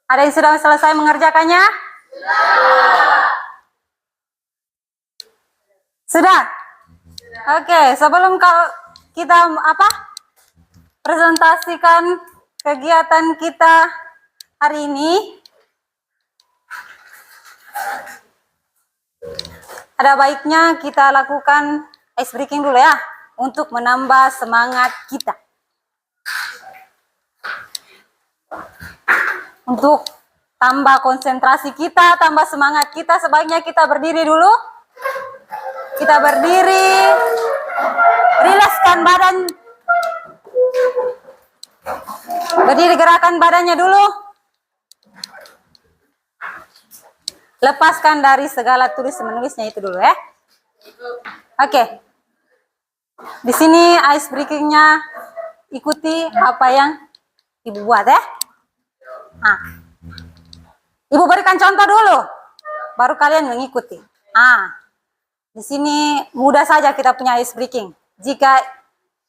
Ada yang sudah selesai mengerjakannya? Sudah? Oke, sebelum kita presentasikan kegiatan kita hari ini, ada baiknya kita lakukan ice breaking dulu ya, untuk menambah semangat kita. Untuk tambah konsentrasi kita, tambah semangat kita, sebaiknya kita berdiri dulu. Kita berdiri, rilekskan badan. Berdiri, gerakan badannya dulu. Lepaskan dari segala tulis-menulisnya itu dulu ya. Oke. Di sini ice breakingnya ikuti apa yang Ibu buat ya. Nah, Ibu berikan contoh dulu, baru kalian mengikuti. Di sini mudah saja kita punya ice breaking. Jika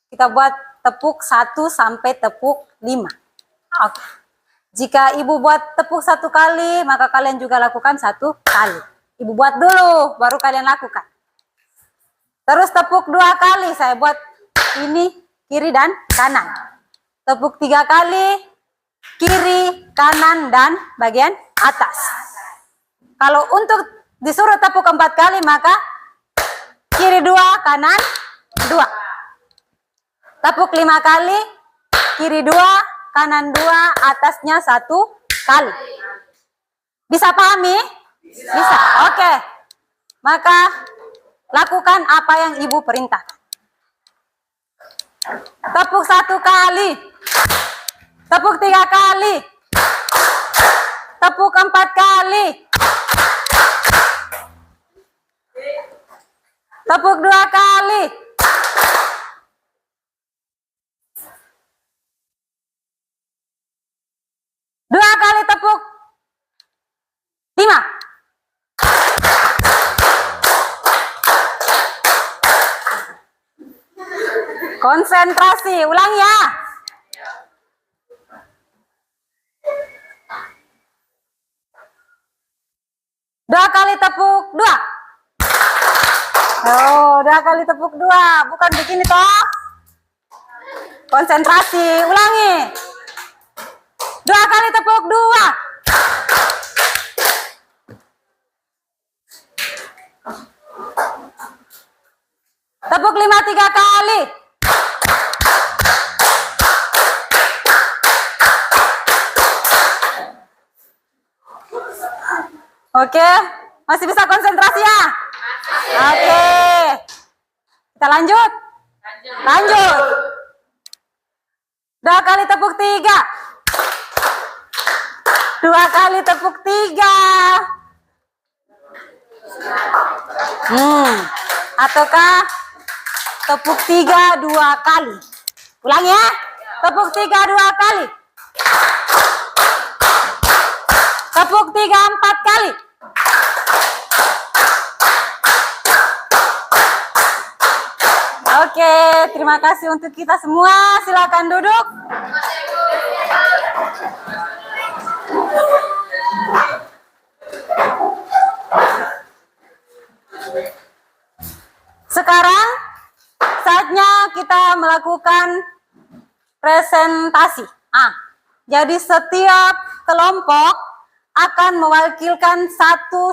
kita buat tepuk 1 sampai tepuk 5. Oke. Jika Ibu buat tepuk 1 kali, maka kalian juga lakukan 1 kali. Ibu buat dulu, baru kalian lakukan. Terus tepuk 2 kali, saya buat ini kiri dan kanan. Tepuk 3 kali. Kiri, kanan, dan bagian atas. Kalau untuk disuruh tepuk 4 kali, maka kiri 2, kanan 2. Tepuk 5 kali, kiri 2, kanan 2, atasnya 1 kali. Bisa pahami? Bisa. Oke. Maka lakukan apa yang Ibu perintahkan. Tepuk 1 kali. Tepuk 3 kali. Tepuk 4 kali. Tepuk 2 kali. Dua kali tepuk. 5. Konsentrasi, ulang ya. Dua kali tepuk 2. Oh, 2 kali tepuk 2. Bukan begini toh. Konsentrasi, ulangi. 2 kali tepuk 2. 5 3 kali. Oke, masih bisa konsentrasi ya? Oke. Kita lanjut. Lanjut. 2 kali tepuk 3. 2 kali tepuk 3. Ataukah tepuk 3 2 kali? Ulang ya. Tepuk 3 2 kali. Tepuk 3 4 kali. Oke, terima kasih untuk kita semua. Silakan duduk. Sekarang saatnya kita melakukan presentasi. Jadi setiap kelompok akan mewakilkan satu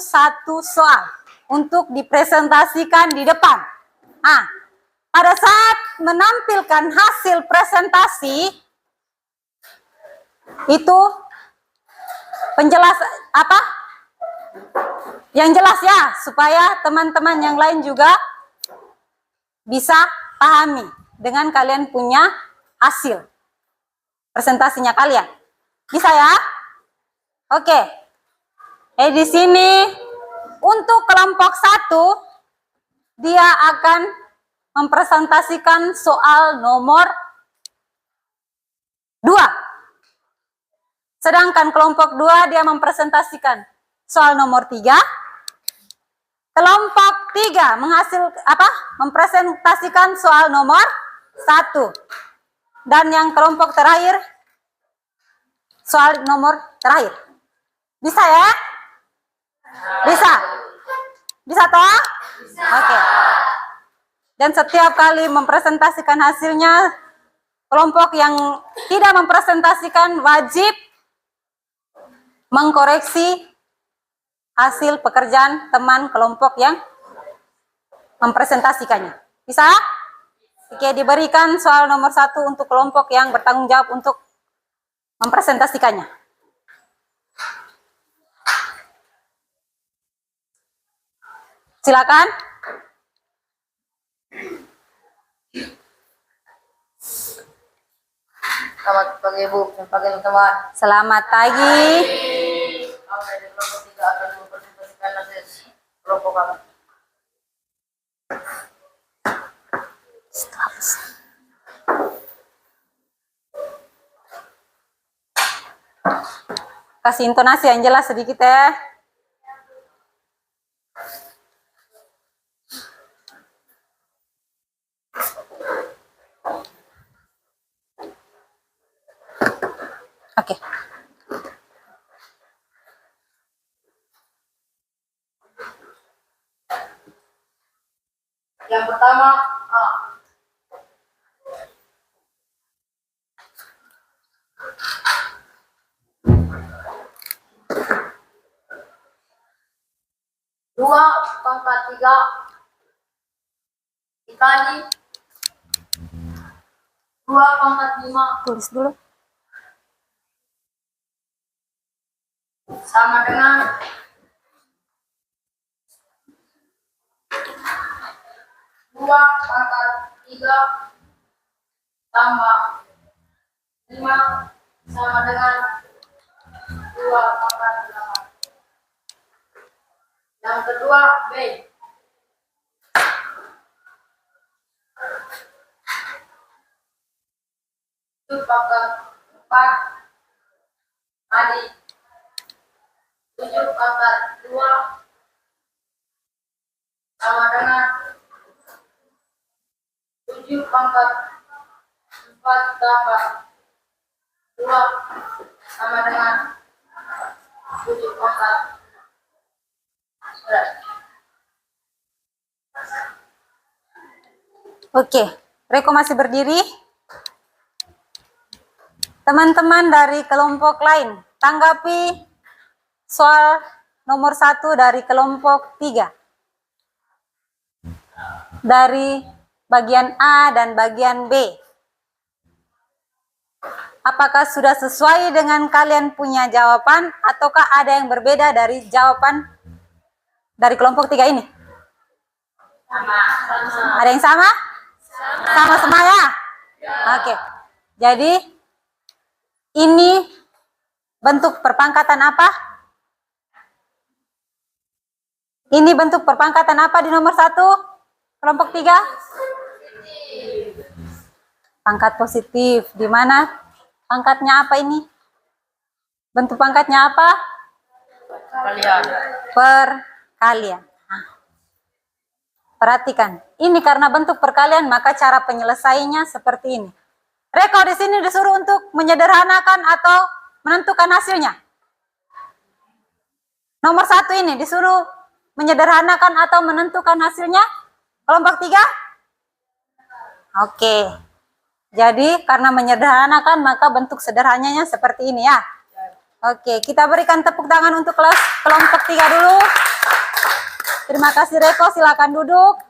soal untuk dipresentasikan di depan. Pada saat menampilkan hasil presentasi itu penjelas apa? Yang jelas ya, supaya teman-teman yang lain juga bisa pahami dengan kalian punya hasil presentasinya kalian. Bisa ya? Oke. Di sini untuk kelompok 1 dia akan mempresentasikan soal nomor 2. Sedangkan kelompok 2 dia mempresentasikan soal nomor 3. Kelompok 3 mempresentasikan soal nomor 1. Dan yang kelompok terakhir soal nomor terakhir. Bisa ya? Bisa? Bisa toh? Oke. Dan setiap kali mempresentasikan hasilnya, kelompok yang tidak mempresentasikan wajib mengkoreksi hasil pekerjaan teman kelompok yang mempresentasikannya. Bisa? Oke, diberikan soal nomor 1 untuk kelompok yang bertanggung jawab untuk mempresentasikannya. Silakan. Selamat pagi Bu, selamat pagi teman-teman. Selamat pagi. Kami dari kelompok 3 akan mempresentasikan hasil kelompok kami. Kasih intonasi yang jelas sedikit ya. Oke. Yang pertama, dua pangkat 3 dikali 2 pangkat 5 Tulis dulu. sama dengan 2 pangkat 3 tambah 5 sama dengan 2 pangkat 8. Yang kedua B. 7 pangkat 4 adik 7 pangkat 2 sama dengan 7 pangkat 4 tambah 2 sama dengan 7 pangkat 11. Oke, Reko masih berdiri. Teman-teman dari kelompok lain, tanggapi soal nomor 1 dari kelompok 3. Dari bagian A dan bagian B. Apakah sudah sesuai dengan kalian punya jawaban ataukah ada yang berbeda dari jawaban dari kelompok 3 ini? Ada yang sama? Sama-sama ya? Oke. Jadi ini bentuk perpangkatan apa? Ini bentuk perpangkatan apa di nomor 1? Kelompok 3? Pangkat positif. Di mana pangkatnya apa ini? Bentuk pangkatnya apa? Kalian. Perkalian. Nah, perhatikan. Ini karena bentuk perkalian maka cara penyelesaiannya seperti ini. Reko di sini disuruh untuk menyederhanakan atau menentukan hasilnya. Nomor 1 ini disuruh menyederhanakan atau menentukan hasilnya. Kelompok 3? Oke. Jadi karena menyederhanakan maka bentuk sederhananya seperti ini ya. Oke, kita berikan tepuk tangan untuk kelas kelompok 3 dulu. Terima kasih Reko, silakan duduk.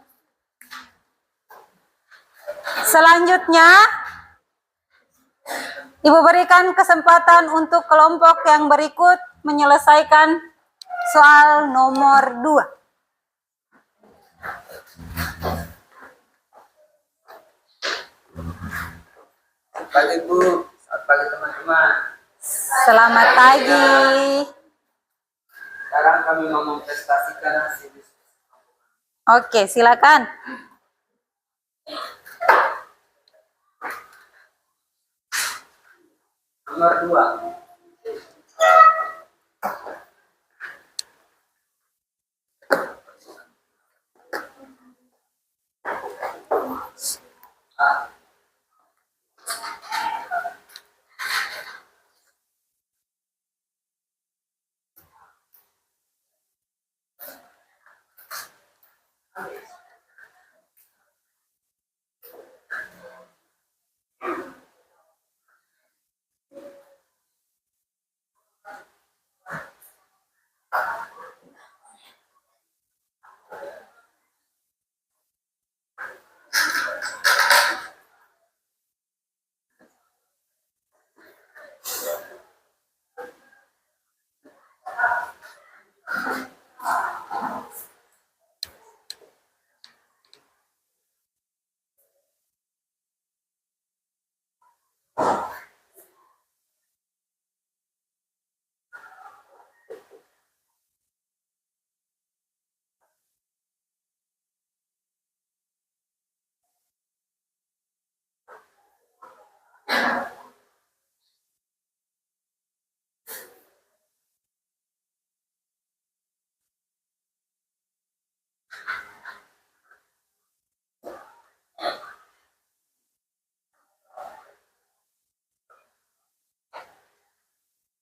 Selanjutnya Ibu berikan kesempatan untuk kelompok yang berikut menyelesaikan soal nomor 2. Selamat pagi Bu, selamat pagi teman-teman. Selamat pagi. Sekarang kami mau mempresentasikan hasil diskusi. Oke, silakan. Nomor 2. A.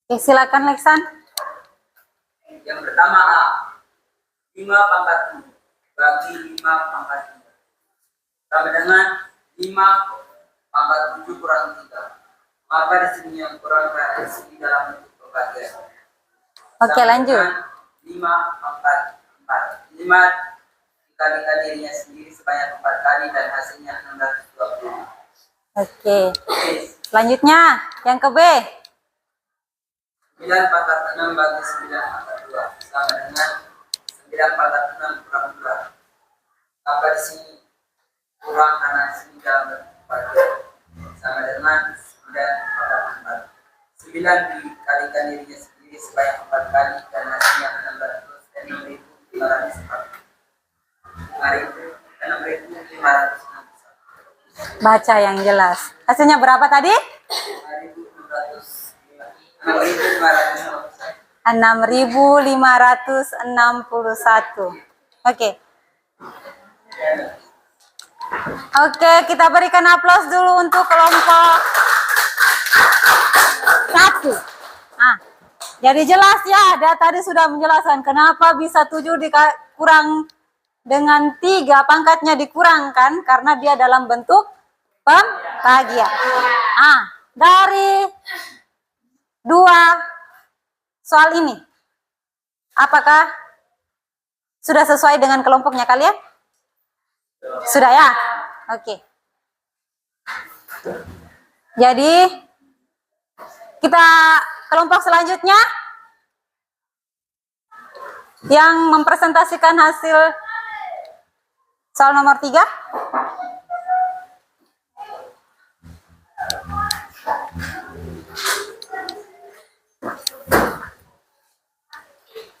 Oke, silakan Leksan. Yang pertama A. 5 pangkat 7 bagi 5 pangkat 3. Sama dengan 5 pangkat 7 kurang 3. Maka di sini yang kurang dari sini dalam bentuk pembagian. Oke, lanjut. 5 pangkat 4. 5 dikalikan dirinya sendiri sebanyak 4 kali dan hasilnya 620. Oke. Selanjutnya, yang ke B. 9 pangkat 6 bagi 9 pangkat 2 sama dengan 9 pangkat 6 kurang 2. Maka di sini kurang karena di sini dalam bentuk pembagian sama dengan 9 pangkat 4. 9 dikalikan dirinya sendiri sebanyak 4 kali dan hasilnya 6.541. Baca yang jelas. Hasilnya berapa tadi? 6.561. Oke. Oke, kita berikan aplaus dulu untuk kelompok 1. Nah, jadi jelas ya, dia tadi sudah menjelaskan kenapa bisa 7 dikurang dengan 3, pangkatnya dikurangkan karena dia dalam bentuk pembagian. Ah, dari 2 soal ini, apakah sudah sesuai dengan kelompoknya kalian? Sudah ya? Oke. Jadi kita kelompok selanjutnya yang mempresentasikan hasil soal nomor 3.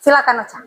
Silakan Ocha.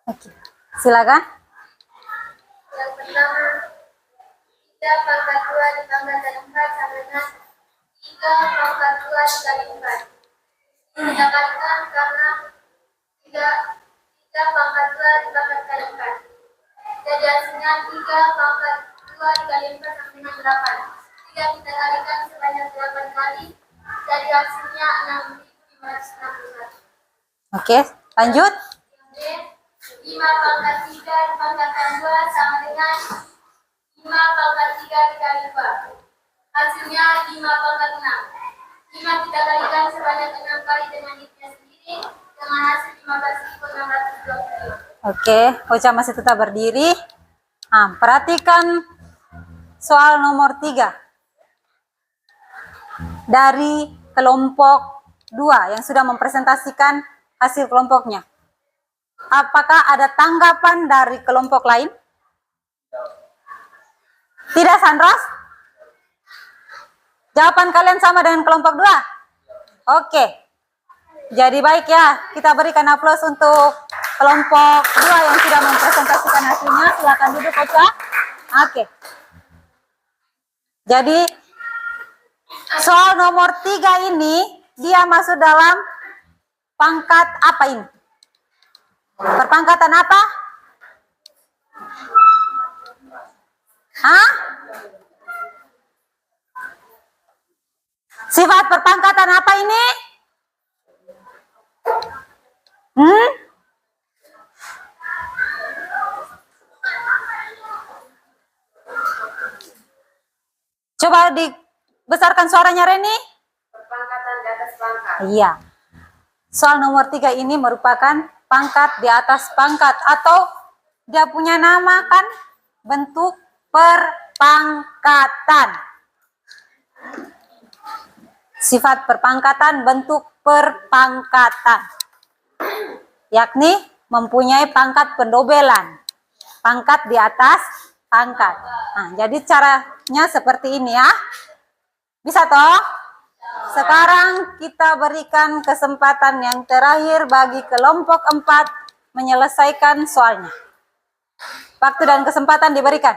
Oke. Silakan. Yang pertama, 3 pangkat 2 ditambahkan 4 sama dengan 3 pangkat 2 dikali 4. Ini didapatkan karena 3 pangkat 2 dibagi 4. Jadi hasilnya 3 pangkat 2 dikali 4 sama dengan 8. 3 kita kalikan sebanyak 8 kali. Jadi hasilnya 6.561. Oke, lanjut. Yang B, 5 pangkat 3 dipangkatkan 2 sama dengan 5 pangkat 3 dikali 2. Hasilnya 5 pangkat 6. 5 kita kalikan sebanyak 6 kali dengan hitnya sendiri dengan hasil 15.620. Oke, Ocha masih tetap berdiri. Nah, perhatikan soal nomor 3 dari kelompok 2 yang sudah mempresentasikan hasil kelompoknya. Apakah ada tanggapan dari kelompok lain? Tidak, Sandros? Jawaban kalian sama dengan kelompok 2? Oke. Jadi baik ya, kita berikan aplaus untuk kelompok 2 yang sudah mempresentasikan hasilnya. Silakan duduk, Ocha. Oke. Jadi soal nomor 3 ini dia masuk dalam pangkat apa ini? Perpangkatan apa? Hah? Sifat perpangkatan apa ini? Coba dibesarkan suaranya, Reni. Perpangkatan di atas pangkat. Iya. Soal nomor 3 ini merupakan pangkat di atas pangkat atau dia punya nama kan bentuk perpangkatan. Sifat perpangkatan bentuk perpangkatan. Yakni mempunyai pangkat pendobelan. Pangkat di atas pangkat. Nah, jadi caranya seperti ini ya. Bisa toh? Sekarang kita berikan kesempatan yang terakhir bagi kelompok 4 menyelesaikan soalnya. Waktu dan kesempatan diberikan.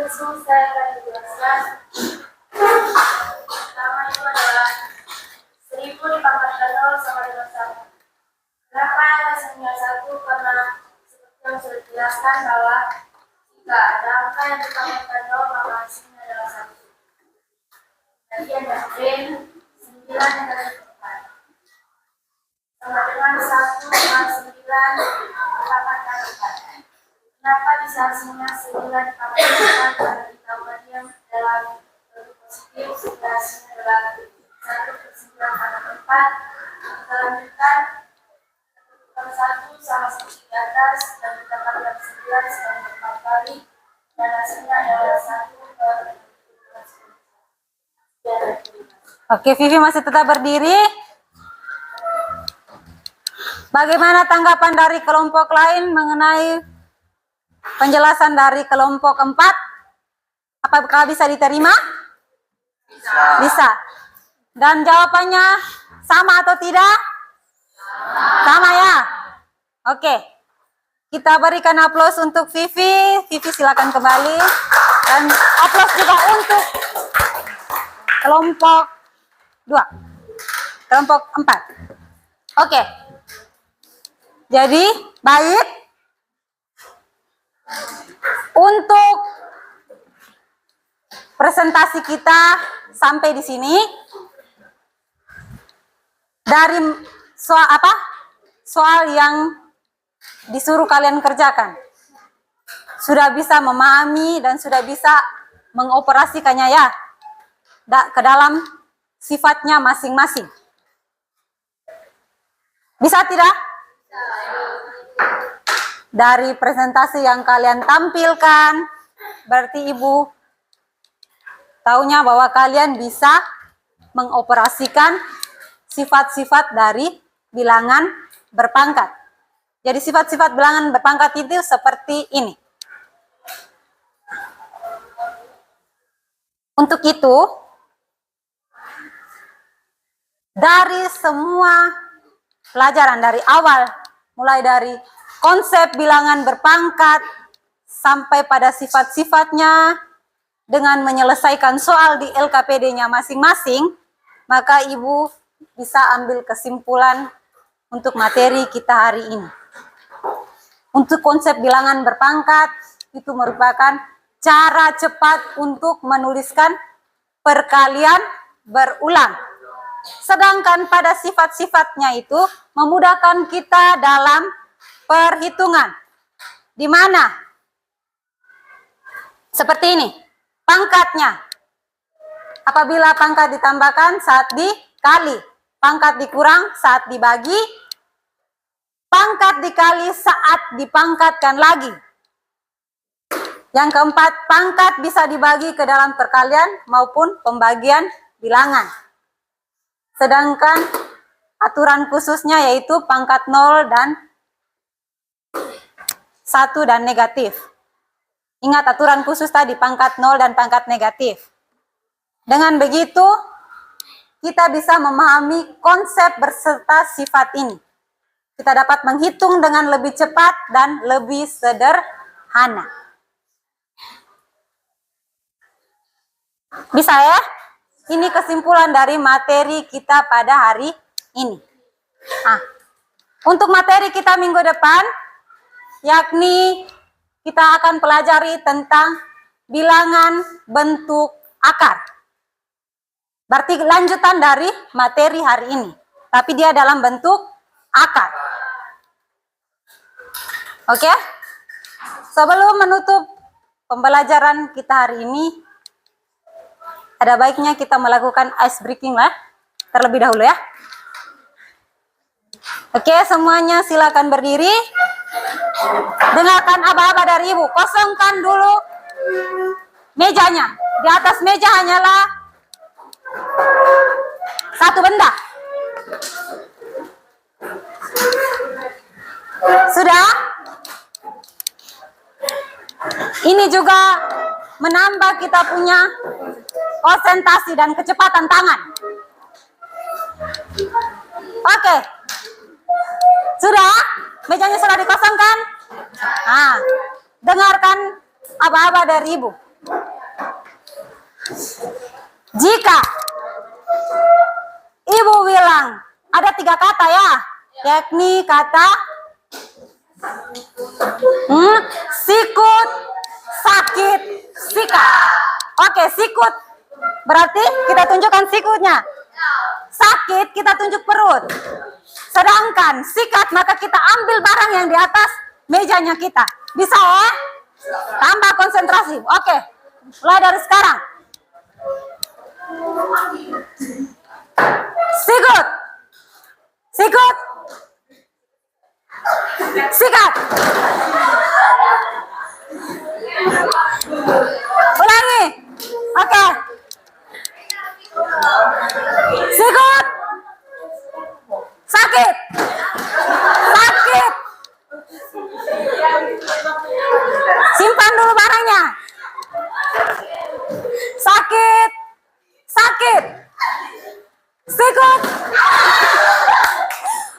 tersebut saya akan jelaskan. Pertama itu adalah 1000 dipangkatkan 0 sama dengan 1. Kenapa hasilnya 1? Karena seperti yang sudah dijelaskan bahwa jika ada angka yang dipangkatkan 0 maka hasilnya adalah 1. Jadi ada B 9 kali 4 sama dengan 1 kali 9 dipangkatkan 4. Kenapa bisa hasilnya 9 dipangkatkan 4? Karena kita ubahnya dalam bentuk positif sehingga hasilnya adalah 1 per 9 pangkat 4. Kita lanjutkan 1 sama seperti di atas dan kita tambahkan 9 sebanyak 4 kali dan hasilnya adalah 1 per 10. Oke, Vivi masih tetap berdiri. Bagaimana tanggapan dari kelompok lain mengenai penjelasan dari kelompok 4? Apakah bisa diterima? Bisa. Dan jawabannya sama atau tidak? Sama ya? Oke. Kita berikan aplaus untuk Vivi. Vivi silakan kembali. Dan aplaus juga untuk kelompok 2. Kelompok 4. Oke. Jadi, baik. Untuk presentasi kita sampai di sini. Dari soal yang disuruh kalian kerjakan. Sudah bisa memahami dan sudah bisa mengoperasikannya ya ke dalam sifatnya masing-masing. Bisa tidak? Dari presentasi yang kalian tampilkan, berarti Ibu taunya bahwa kalian bisa mengoperasikan sifat-sifat dari bilangan berpangkat. Jadi sifat-sifat bilangan berpangkat itu seperti ini. Untuk itu, dari semua pelajaran dari awal, mulai dari konsep bilangan berpangkat sampai pada sifat-sifatnya dengan menyelesaikan soal di LKPD-nya masing-masing, maka Ibu bisa ambil kesimpulan untuk materi kita hari ini. Untuk konsep bilangan berpangkat, itu merupakan cara cepat untuk menuliskan perkalian berulang. Sedangkan pada sifat-sifatnya itu memudahkan kita dalam perhitungan. Di mana? Seperti ini. Pangkatnya. Apabila pangkat ditambahkan saat dikali. Pangkat dikurang saat dibagi. Pangkat dikali saat dipangkatkan lagi. Yang keempat, pangkat bisa dibagi ke dalam perkalian maupun pembagian bilangan. Sedangkan aturan khususnya yaitu pangkat 0 dan 1 dan negatif. Ingat aturan khusus tadi, pangkat 0 dan pangkat negatif. Dengan begitu, kita bisa memahami konsep berserta sifat ini. Kita dapat menghitung dengan lebih cepat dan lebih sederhana. Bisa ya? Ini kesimpulan dari materi kita pada hari ini. Nah, untuk materi kita minggu depan, yakni kita akan pelajari tentang bilangan bentuk akar. Berarti lanjutan dari materi hari ini. Tapi dia dalam bentuk akar. Oke? Sebelum menutup pembelajaran kita hari ini, ada baiknya kita melakukan ice breaking lah. Terlebih dahulu ya. Oke, semuanya silakan berdiri. Dengarkan aba-aba dari Ibu. Kosongkan dulu mejanya. Di atas meja hanyalah satu benda. Sudah? Ini juga menambah kita punya konsentrasi dan kecepatan tangan. Oke. Sudah? Mejanya sudah dikosongkan? Nah, dengarkan aba-aba dari Ibu. Jika Ibu bilang ada 3 kata ya, yakni kata sikut, sakit, sikat. Oke, sikut. Berarti kita tunjukkan sikutnya. Sakit kita tunjuk perut. Sedangkan sikat maka kita ambil barang yang di atas mejanya kita. Bisa ya? Tambah konsentrasi. Oke. Mulai dari sekarang. Sikut. Sikut. Sikat. Ulangi. Oke. Sikut. Sakit. Sakit. Simpan dulu barangnya. Sakit. Sakit. Sikut.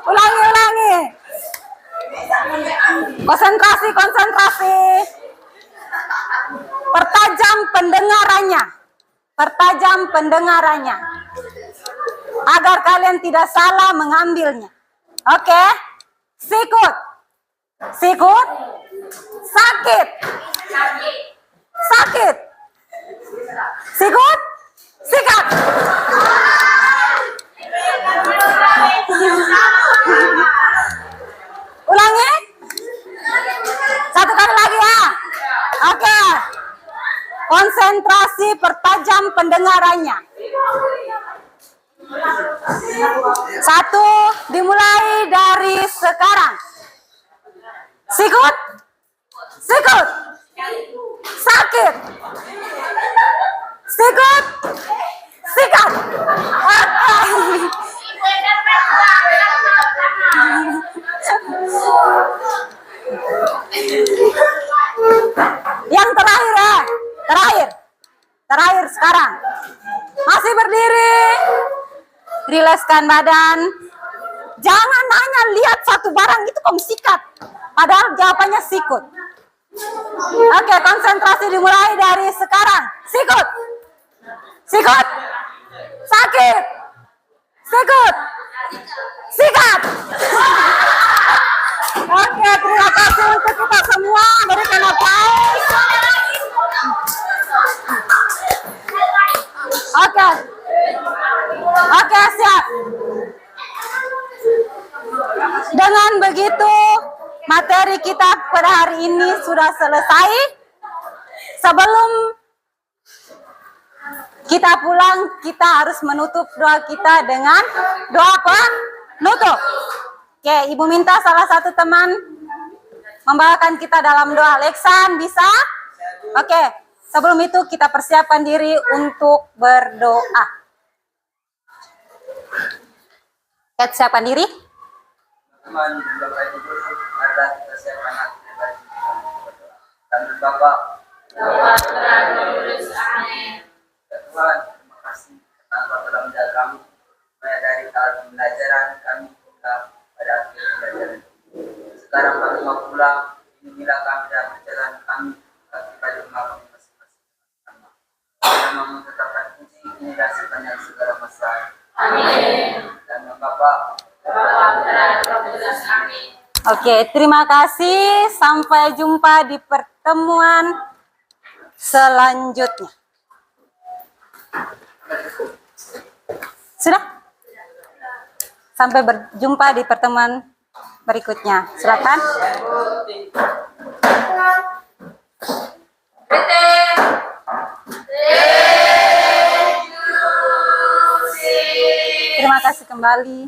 Ulangi, ulangi. Konsentrasi, konsentrasi. Pertajam pendengarannya. Pertajam pendengarannya. Agar kalian tidak salah mengambilnya. Oke? Sikut. Sikut. Sakit. Sakit. Sikut. Sikat. Ulangi. Satu kali lagi ya. Oke. Konsentrasi, pertajam pendengarannya. 1, dimulai dari sekarang. Sikut. Sikut. Sakit. Sikut. Sikat. Yang terakhir ya. Terakhir sekarang. Masih berdiri. Rilekskan badan. Jangan hanya lihat satu barang itu kamu sikat. Padahal jawabannya sikut. Oke, konsentrasi dimulai dari sekarang. Sikut. Sikut. Sakit. Sikut. Sikat. Oke, terima kasih untuk kita semua. Berikan aplaus. Oke. Oke, siap. Dengan begitu, materi kita pada hari ini sudah selesai. Sebelum kita pulang, kita harus menutup doa kita dengan doa apa? Nutup. Oke, Ibu minta salah satu teman membawakan kita dalam doa. Leksan, bisa? Oke, sebelum itu kita persiapkan diri untuk berdoa. Kita siapkan diri. Teman Bapak Ibu guru, marilah kita siapkan hati dan bagi kita berdoa. Kami Bapak, ya Tuhan, terima kasih karena Engkau telah menjaga kami supaya dari tahap pembelajaran kami hingga pada akhir pembelajaran. Sekarang kami mau pulang, lindungilah kami dalam perjalanan kami tiba di rumah kami masing-masing. Namamu tetapkan puji, ini dan sepanjang segala masa. Amin. Dan Bapak. Oke, terima kasih. Sampai jumpa di pertemuan selanjutnya. Sudah? Sampai berjumpa di pertemuan berikutnya. Silakan. Terima kasih kembali.